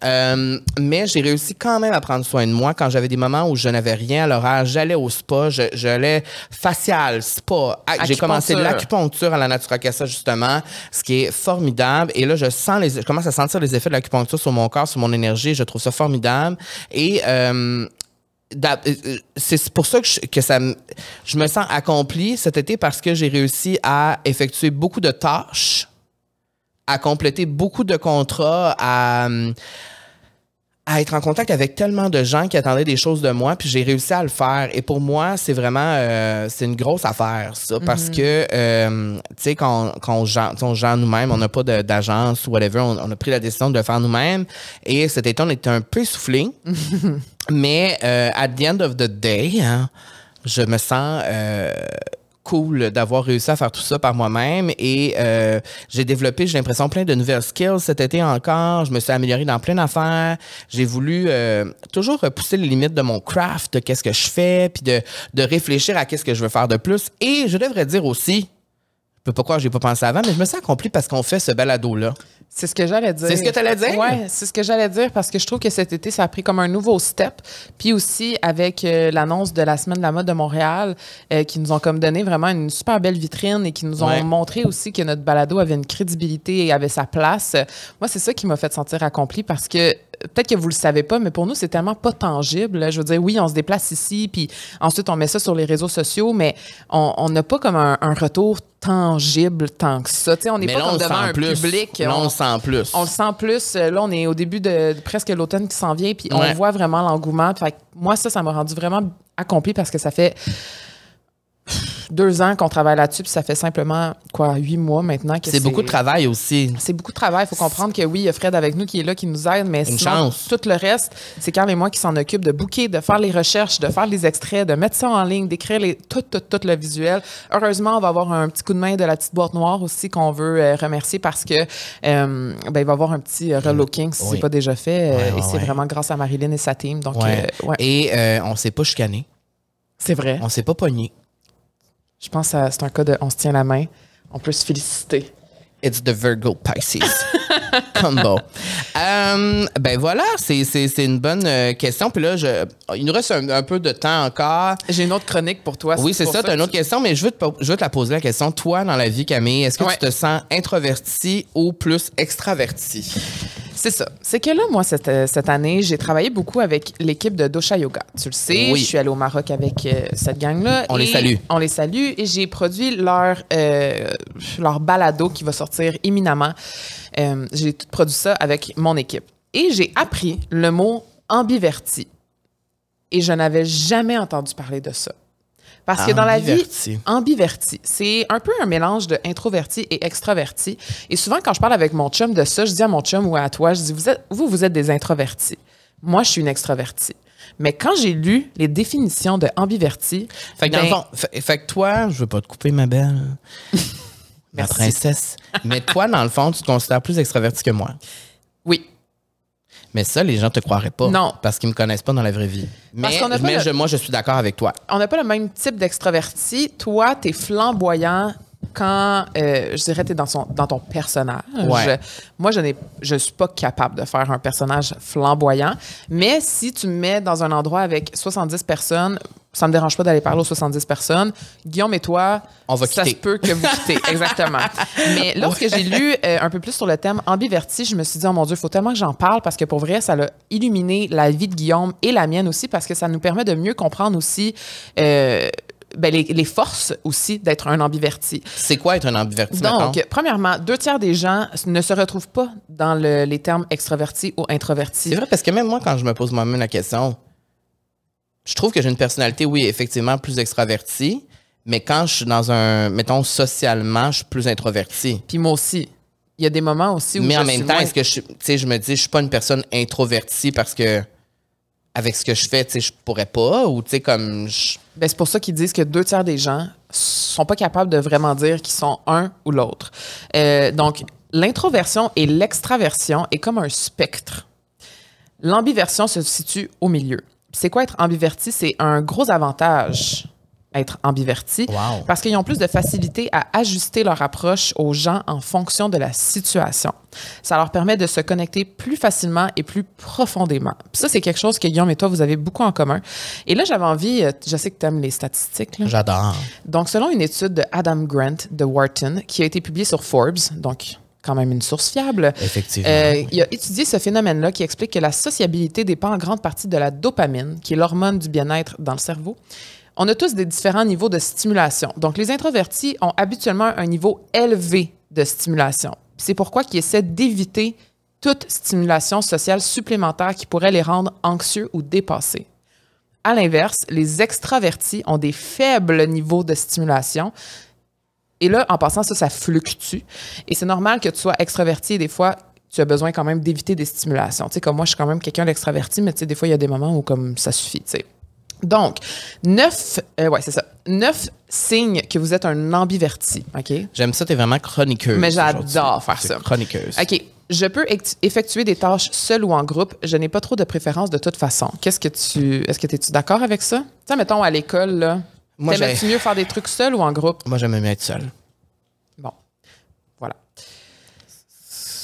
Mais j'ai réussi quand même à prendre soin de moi. Quand j'avais des moments où je n'avais rien à l'horaire, j'allais au spa, j'allais facial, spa. J'ai commencé l'acupuncture à la Natura Casa justement, ce qui est formidable. Et là, je commence à sentir les effets de l'acupuncture sur mon corps, sur mon énergie. Je trouve ça formidable. Et... c'est pour ça que je me sens accomplie cet été parce que j'ai réussi à effectuer beaucoup de tâches, à compléter beaucoup de contrats, à être en contact avec tellement de gens qui attendaient des choses de moi, puis j'ai réussi à le faire. Et pour moi, c'est vraiment c'est une grosse affaire, ça, parce que, tu sais, quand on gère nous-mêmes, on n'a pas d'agence ou whatever, on a pris la décision de le faire nous-mêmes. Et cet été, on était un peu essoufflés. Mais at the end of the day, hein, je me sens cool d'avoir réussi à faire tout ça par moi-même et j'ai développé, j'ai l'impression, plein de nouvelles skills cet été encore. Je me suis améliorée dans plein d'affaires. J'ai voulu toujours repousser les limites de mon craft, de qu'est-ce que je fais, puis de réfléchir à qu'est-ce que je veux faire de plus. Et je devrais dire aussi, je peux pas croire que j'ai pas pensé avant, mais je me sens accomplie parce qu'on fait ce balado-là. C'est ce que j'allais dire. C'est ce que tu allais dire? Oui, c'est ce que j'allais dire parce que je trouve que cet été, ça a pris comme un nouveau step. Puis aussi, avec l'annonce de la Semaine de la mode de Montréal, qui nous ont comme donné vraiment une super belle vitrine et qui nous ont montré aussi que notre balado avait une crédibilité et avait sa place. Moi, c'est ça qui m'a fait sentir accomplie parce que peut-être que vous le savez pas, mais pour nous, c'est tellement pas tangible. Je veux dire, oui, on se déplace ici, puis ensuite, on met ça sur les réseaux sociaux, mais on n'a pas comme un retour tangible tant que ça. T'sais, on n'est pas comme devant un public. Là, on le sent plus. On le sent plus. Là, on est au début de presque l'automne qui s'en vient, puis on voit vraiment l'engouement. Fait que moi, ça m'a rendu vraiment accompli parce que ça fait 2 ans qu'on travaille là-dessus, puis ça fait simplement, 8 mois maintenant que c'est beaucoup de travail aussi. C'est beaucoup de travail. Il faut comprendre que oui, il y a Fred avec nous qui est là, qui nous aide, mais sinon, chance. tout le reste, c'est Carl et moi qui s'en occupent de booker, de faire les recherches, de faire les extraits, de mettre ça en ligne, d'écrire tout le visuel. Heureusement, on va avoir un petit coup de main de la petite boîte noire aussi qu'on veut remercier parce que il va y avoir un petit relooking si c'est pas déjà fait. Et c'est vraiment grâce à Marilyn et sa team. Donc, Et on s'est pas chicané. C'est vrai. On s'est pas pogné. Je pense que c'est un cas de on se tient la main. On peut se féliciter. It's the Virgo Pisces combo. Ben voilà, c'est une bonne question. Puis là, il nous reste un peu de temps encore. J'ai une autre chronique pour toi. Oui, c'est ça, tu as une autre question, mais je veux te la poser la question. Toi, dans la vie, Camille, est-ce que tu te sens introverti ou plus extraverti? C'est ça. C'est que là, moi, cette année, j'ai travaillé beaucoup avec l'équipe de Dosha Yoga. Tu le sais, je suis allée au Maroc avec cette gang-là. On les salue. On les salue et j'ai produit leur balado qui va sortir imminemment. J'ai produit ça avec mon équipe. Et j'ai appris le mot ambiverti. Et je n'avais jamais entendu parler de ça. Parce que dans la vie, ambiverti, c'est un peu un mélange de introverti et extraverti. Et souvent, quand je parle avec mon chum de ça, je dis à mon chum ou à toi, je dis, vous êtes des introvertis. Moi, je suis une extravertie. Mais quand j'ai lu les définitions de ambiverti... Fait que dans le fond, fait que toi, je veux pas te couper, ma belle, ma princesse, mais toi, dans le fond, tu te considères plus extraverti que moi. Oui. Mais ça, les gens te croiraient pas. Non. Parce qu'ils me connaissent pas dans la vraie vie. Moi, je suis d'accord avec toi. On n'a pas le même type d'extraverti. Toi, t'es flamboyant quand, je dirais, t'es dans ton personnage. Ouais. Moi, je suis pas capable de faire un personnage flamboyant. Mais si tu me mets dans un endroit avec 70 personnes, ça me dérange pas d'aller parler aux 70 personnes. Guillaume et toi, on va ça quitter. Se peut que vous quittez. Exactement. Mais lorsque j'ai lu un peu plus sur le thème ambiverti, je me suis dit, oh mon Dieu, il faut tellement que j'en parle parce que pour vrai, ça a illuminé la vie de Guillaume et la mienne aussi parce que ça nous permet de mieux comprendre aussi les forces aussi d'être un ambiverti. C'est quoi être un ambiverti? Donc, maintenant? premièrement, 2/3 des gens ne se retrouvent pas dans les termes extraverti ou introverti. C'est vrai parce que même moi, quand je me pose moi-même la question, je trouve que j'ai une personnalité, oui, effectivement, plus extravertie, mais quand je suis dans mettons, socialement, je suis plus introverti. Puis moi aussi. Il y a des moments aussi où mais en même temps, est-ce que je me dis, je suis pas une personne introvertie parce que avec ce que je fais, je pourrais pas, ou tu sais, comme... c'est pour ça qu'ils disent que 2/3 des gens sont pas capables de vraiment dire qu'ils sont un ou l'autre. Donc, l'introversion et l'extraversion est comme un spectre. L'ambiversion se situe au milieu. C'est quoi être ambiverti? C'est un gros avantage, être ambiverti, parce qu'ils ont plus de facilité à ajuster leur approche aux gens en fonction de la situation. Ça leur permet de se connecter plus facilement et plus profondément. Puis ça, c'est quelque chose que Guillaume et toi, vous avez beaucoup en commun. Et là, j'avais envie, je sais que tu aimes les statistiques. Là. J'adore. Donc, selon une étude de Adam Grant de Wharton, qui a été publiée sur Forbes, donc quand même une source fiable. Effectivement. Il a étudié ce phénomène-là qui explique que la sociabilité dépend en grande partie de la dopamine, qui est l'hormone du bien-être dans le cerveau. On a tous des différents niveaux de stimulation. Donc, les introvertis ont habituellement un niveau élevé de stimulation. C'est pourquoi ils essaient d'éviter toute stimulation sociale supplémentaire qui pourrait les rendre anxieux ou dépassés. À l'inverse, les extravertis ont des faibles niveaux de stimulation. Et là, en passant, ça fluctue. Et c'est normal que tu sois extraverti et des fois, tu as besoin quand même d'éviter des stimulations. Tu sais, comme moi, je suis quand même quelqu'un d'extraverti, mais tu sais, des fois, il y a des moments où comme ça suffit, tu sais. Donc, 9 signes que vous êtes un ambiverti, OK? J'aime ça, t'es vraiment chroniqueuse. Mais j'adore faire ça. Chroniqueuse. OK. Je peux effectuer des tâches seule ou en groupe. Je n'ai pas trop de préférence de toute façon. Est-ce que es-tu d'accord avec ça? Tu sais, mettons, à l'école, là, t'aimais-tu mieux faire des trucs seul ou en groupe? Moi, j'aime mieux être seul. Bon. Voilà.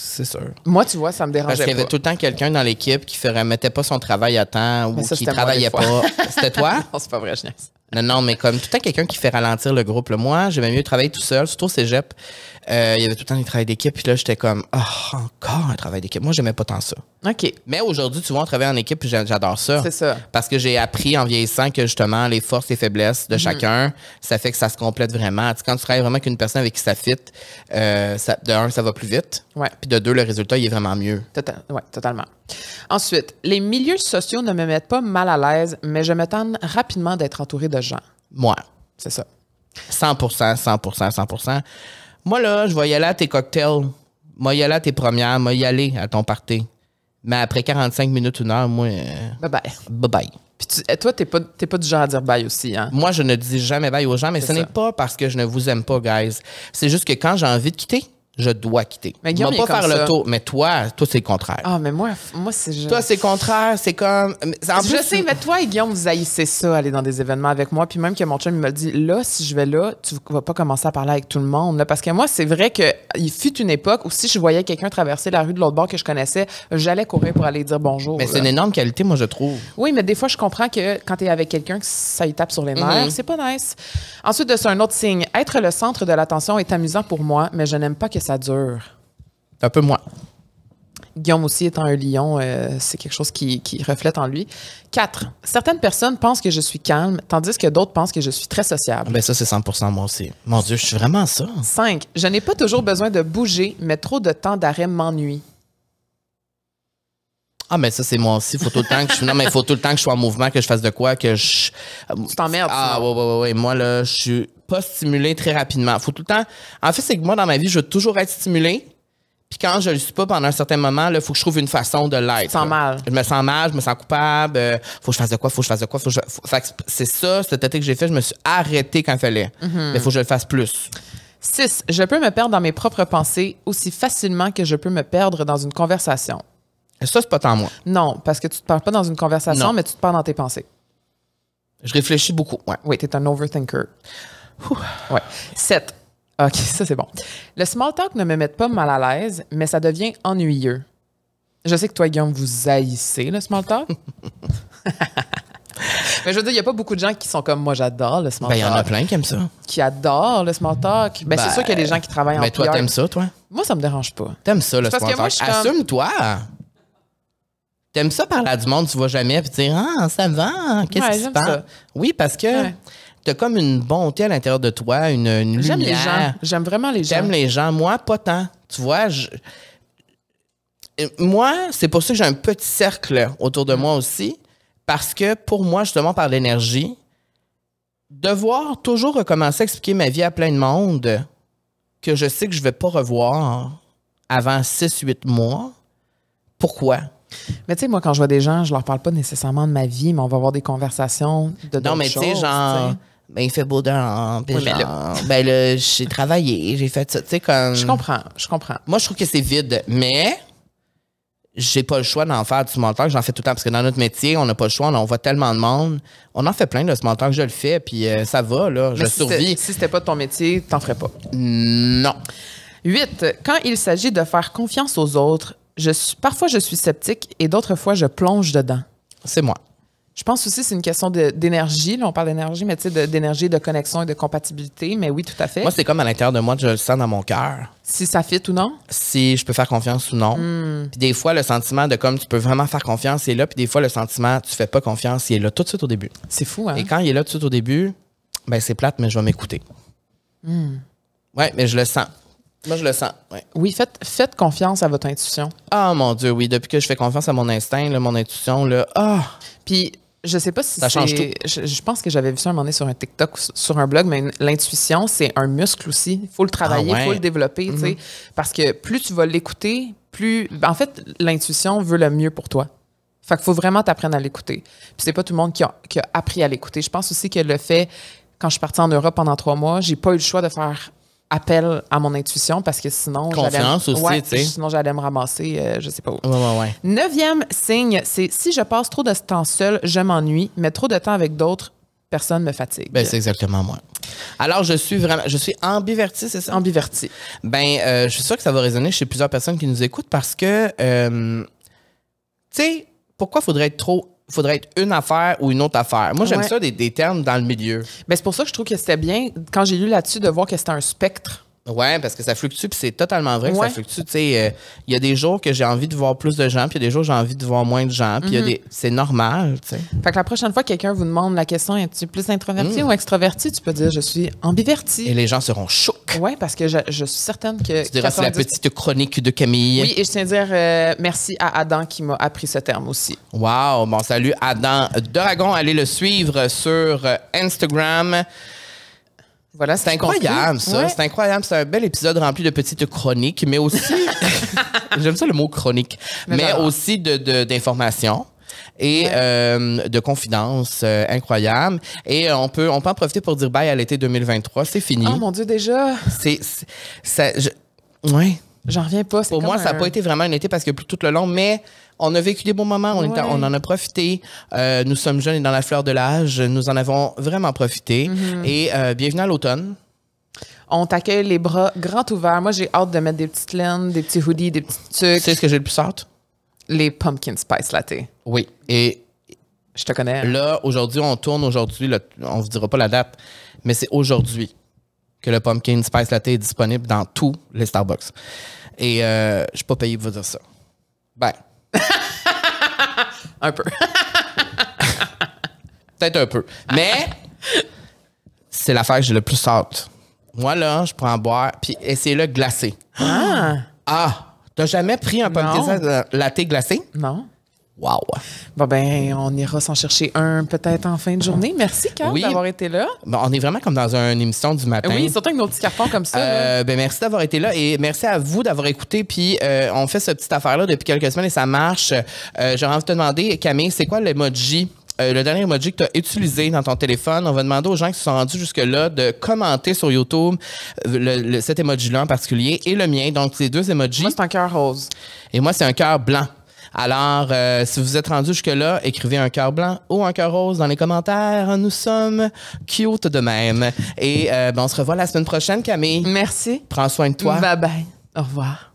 C'est sûr. Moi, tu vois, ça me dérangeait pas. Parce qu'il y avait tout le temps quelqu'un dans l'équipe qui mettait pas son travail à temps ou qui travaillait pas. C'était toi? Non, c'est pas vrai, je niaise. Non, mais comme tout le temps quelqu'un qui fait ralentir le groupe. Là. Moi, j'aimais mieux travailler tout seul, surtout au cégep. Il y avait tout le temps des travails d'équipe. Puis là, j'étais comme, encore un travail d'équipe. Moi, j'aimais pas tant ça. OK. Mais aujourd'hui, tu vois, on travaille en équipe puis j'adore ça. C'est ça. Parce que j'ai appris en vieillissant que justement, les forces et faiblesses de chacun, ça fait que ça se complète vraiment. Tu sais, quand tu travailles vraiment avec une personne avec qui ça fit, de un, ça va plus vite. Ouais. Puis de deux, le résultat, il est vraiment mieux. Oui, totalement. Ensuite, les milieux sociaux ne me mettent pas mal à l'aise, mais je me tente rapidement d'être entouré de gens. Moi. C'est ça. 100%, 100%, 100%. Moi, là, je vais y aller à tes cocktails. Moi, y aller à tes premières. Moi, y aller à ton party. Mais après 45 minutes, 1 heure, moi... Bye-bye. Bye-bye. Puis toi, t'es pas du genre à dire bye aussi, hein? Moi, je ne dis jamais bye aux gens, mais ce n'est pas parce que je ne vous aime pas, guys. C'est juste que quand j'ai envie de quitter, je dois quitter. Mais Guillaume, je vais pas faire ça. le tour. Mais toi, c'est le contraire. Ah, mais moi c'est... Toi, c'est le contraire. C'est comme... En plus, je sais, mais toi et Guillaume, vous haïssez ça, aller dans des événements avec moi. Puis même que mon chum, il m'a dit, là, si je vais là, tu vas pas commencer à parler avec tout le monde. Là, parce que moi, c'est vrai qu'il fut une époque où si je voyais quelqu'un traverser la rue de l'autre bord que je connaissais, j'allais courir pour aller dire bonjour. Mais c'est une énorme qualité, moi, je trouve. Oui, mais des fois, je comprends que quand tu es avec quelqu'un, que ça y tape sur les nerfs. C'est pas nice. Ensuite de ça, un autre signe. Être le centre de l'attention est amusant pour moi, mais je n'aime pas que ça dure. C'est un peu moi. Guillaume aussi étant un lion, c'est quelque chose qui reflète en lui. 4. Certaines personnes pensent que je suis calme, tandis que d'autres pensent que je suis très sociable. Ben ça, c'est 100% moi aussi. Mon Dieu, je suis vraiment ça. 5. Je n'ai pas toujours besoin de bouger, mais trop de temps d'arrêt m'ennuie. Ah, mais ça, c'est moi aussi. Faut tout le temps que je... Non, mais il faut tout le temps que je sois en mouvement, que je fasse de quoi, que je... Tu t'emmerdes. Ah, ouais. Moi, là, je suis pas stimulé très rapidement. Faut tout le temps... En fait, c'est que moi, dans ma vie, je veux toujours être stimulé. Puis quand je le suis pas pendant un certain moment, il faut que je trouve une façon de l'être. Tu te sens mal. Je me sens mal, je me sens coupable. Faut que je fasse de quoi. Fait que c'est ça, cet été que j'ai fait, je me suis arrêté quand il fallait. Mais il faut que je le fasse plus. 6. Je peux me perdre dans mes propres pensées aussi facilement que je peux me perdre dans une conversation. Et ça, c'est pas tant moi. Non, parce que tu te perds pas dans une conversation, Non. mais tu te perds dans tes pensées. Je réfléchis beaucoup, ouais. Oui, tu es un overthinker. Ouais. 7. OK, ça, c'est bon. Le small talk ne me met pas mal à l'aise, mais ça devient ennuyeux. Je sais que toi, Guillaume, vous haïssez le small talk. Mais je veux dire, il n'y a pas beaucoup de gens qui sont comme moi, j'adore le small Ben, il talk. y en a plein qui aiment ça. Qui adorent le small talk. Ben, c'est sûr qu'il y a des gens qui travaillent en Mais toi, PR. t'aimes ça, toi? Moi, ça me dérange pas. T'aimes ça, le Parce small que moi, talk? je suis comme- Assume-toi! T'aimes ça parler à du monde, tu vois jamais, puis dire « Ah, ça va? Qu'est-ce Ouais, qui se j'aime passe? ça. » Oui, parce que Ouais. t'as comme une bonté à l'intérieur de toi, une J'aime les lumière. gens. J'aime vraiment les gens. J'aime les gens. Moi, pas tant. Tu vois, moi, c'est pour ça que j'ai un petit cercle autour de moi aussi. Parce que pour moi, justement, par l'énergie, devoir toujours recommencer à expliquer ma vie à plein de monde que je sais que je vais pas revoir avant 6-8 mois, pourquoi? Mais tu sais, moi, quand je vois des gens, je leur parle pas nécessairement de ma vie, mais on va avoir des conversations de d'autres Non, mais tu sais, choses, genre, tu sais. ben, il fait beau dehors, puis Oui, mais genre, ben là, j'ai travaillé, j'ai fait ça, tu sais, comme... Je comprends. Moi, je trouve que c'est vide, mais j'ai pas le choix d'en faire du small talk. J'en fais tout le temps parce que dans notre métier, on n'a pas le choix. On voit tellement de monde. On en fait plein de small talk. Je le fais, puis ça va, là. Mais je si survis. Si c'était pas ton métier, t'en ferais pas. Non. 8. Quand il s'agit de faire confiance aux autres, parfois je suis sceptique et d'autres fois je plonge dedans. C'est moi. Je pense aussi que c'est une question d'énergie. Là, on parle d'énergie, mais tu sais, d'énergie, de connexion et de compatibilité. Mais oui, tout à fait. Moi, c'est comme à l'intérieur de moi, je le sens dans mon cœur. Si ça fit ou non. Si je peux faire confiance ou non. Puis des fois, le sentiment de comme tu peux vraiment faire confiance, il est là. Puis des fois, le sentiment tu fais pas confiance, il est là tout de suite au début. C'est fou, hein? Et quand il est là tout de suite au début, ben c'est plate, mais je vais m'écouter. Ouais, mais je le sens. Moi, je le sens. Ouais. Oui, faites confiance à votre intuition. Ah, mon Dieu, oui. Depuis que je fais confiance à mon instinct, là, mon intuition, là, Puis, je sais pas si Ça change c'est... Je pense que j'avais vu ça un moment donné sur un TikTok ou sur un blog, mais l'intuition, c'est un muscle aussi. Il faut le travailler, il faut le développer, tu sais. Parce que plus tu vas l'écouter, plus... En fait, l'intuition veut le mieux pour toi. Fait qu'il faut vraiment t'apprendre à l'écouter. Puis c'est pas tout le monde qui a appris à l'écouter. Je pense aussi que le fait, quand je suis partie en Europe pendant 3 mois, j'ai pas eu le choix de faire appel à mon intuition parce que sinon... Confiance aussi, tu sais. Sinon, j'allais me ramasser, je sais pas où. Ouais. 9e signe, c'est si je passe trop de temps seul, je m'ennuie, mais trop de temps avec d'autres personnes me fatigue. Ben, c'est exactement moi. Alors, je suis ambiverti, c'est ça? Ambiverti. Ben, je suis sûr que ça va résonner chez plusieurs personnes qui nous écoutent parce que, tu sais, pourquoi faudrait être une affaire ou une autre affaire? Moi, j'aime ça des termes dans le milieu. Ben, c'est pour ça que je trouve que c'était bien, quand j'ai lu là-dessus, de voir que c'était un spectre. Ouais, parce que ça fluctue, puis c'est totalement vrai que Ouais. ça fluctue. Tu sais, il y a des jours que j'ai envie de voir plus de gens, puis il y a des jours que j'ai envie de voir moins de gens, puis c'est normal, tu sais. Fait que la prochaine fois que quelqu'un vous demande la question, es-tu plus introverti ou extroverti, tu peux dire, je suis ambiverti. Et les gens seront chocs. Ouais, parce que je suis certaine que... Tu diras, c'est la 90. petite chronique de Camille. Oui, et je tiens à dire merci à Adam qui m'a appris ce terme aussi. Wow! Bon, salut Adam Dragon. Allez le suivre sur Instagram. Voilà, C'est incroyable, conclu. ça. Ouais. C'est incroyable. C'est un bel épisode rempli de petites chroniques, mais aussi... J'aime ça le mot chronique. Mais aussi d'informations. Et de confidences incroyables. Et on peut en profiter pour dire bye à l'été 2023. C'est fini. Oh mon Dieu, déjà! Ouais. J'en reviens pas. Pour moi, ça n'a pas été vraiment un été parce que tout le long, mais on a vécu des bons moments, on en a profité. Nous sommes jeunes et dans la fleur de l'âge. Nous en avons vraiment profité. Et bienvenue à l'automne. On t'accueille les bras grands ouverts. Moi, j'ai hâte de mettre des petites laines, des petits hoodies, des petits trucs. Tu sais ce que j'ai le plus hâte? Les pumpkin spice latte. Oui. Et je te connais. là, aujourd'hui, on vous dira pas la date, mais c'est aujourd'hui que le pumpkin spice latte est disponible dans tous les Starbucks. Et je suis pas payé pour vous dire ça. Ben. Un peu. Peut-être un peu. Mais c'est l'affaire que j'ai le plus hâte. Moi, là, je prends à boire, puis essayez-le glacé. Ah! T'as jamais pris un pumpkin latte glacé? Non. Wow! Bon, ben, on ira s'en chercher un peut-être en fin de journée. Merci, Carl, d'avoir été là. Bon, on est vraiment comme dans une émission du matin. Oui, surtout avec nos petits cartons comme ça. Ben, merci d'avoir été là et merci à vous d'avoir écouté. Puis, on fait cette petite affaire-là depuis quelques semaines et ça marche. J'aurais envie de te demander, Camille, c'est quoi l'emoji? Le dernier emoji que tu as utilisé dans ton téléphone, on va demander aux gens qui se sont rendus jusque-là de commenter sur YouTube cet emoji-là en particulier et le mien. Donc, ces deux emojis. Moi, c'est un cœur rose. Et moi, c'est un cœur blanc. Alors, si vous êtes rendu jusque-là, écrivez un cœur blanc ou un cœur rose dans les commentaires. Nous sommes cute de même. Et on se revoit la semaine prochaine, Camille. Merci. Prends soin de toi. Bye bye. Au revoir.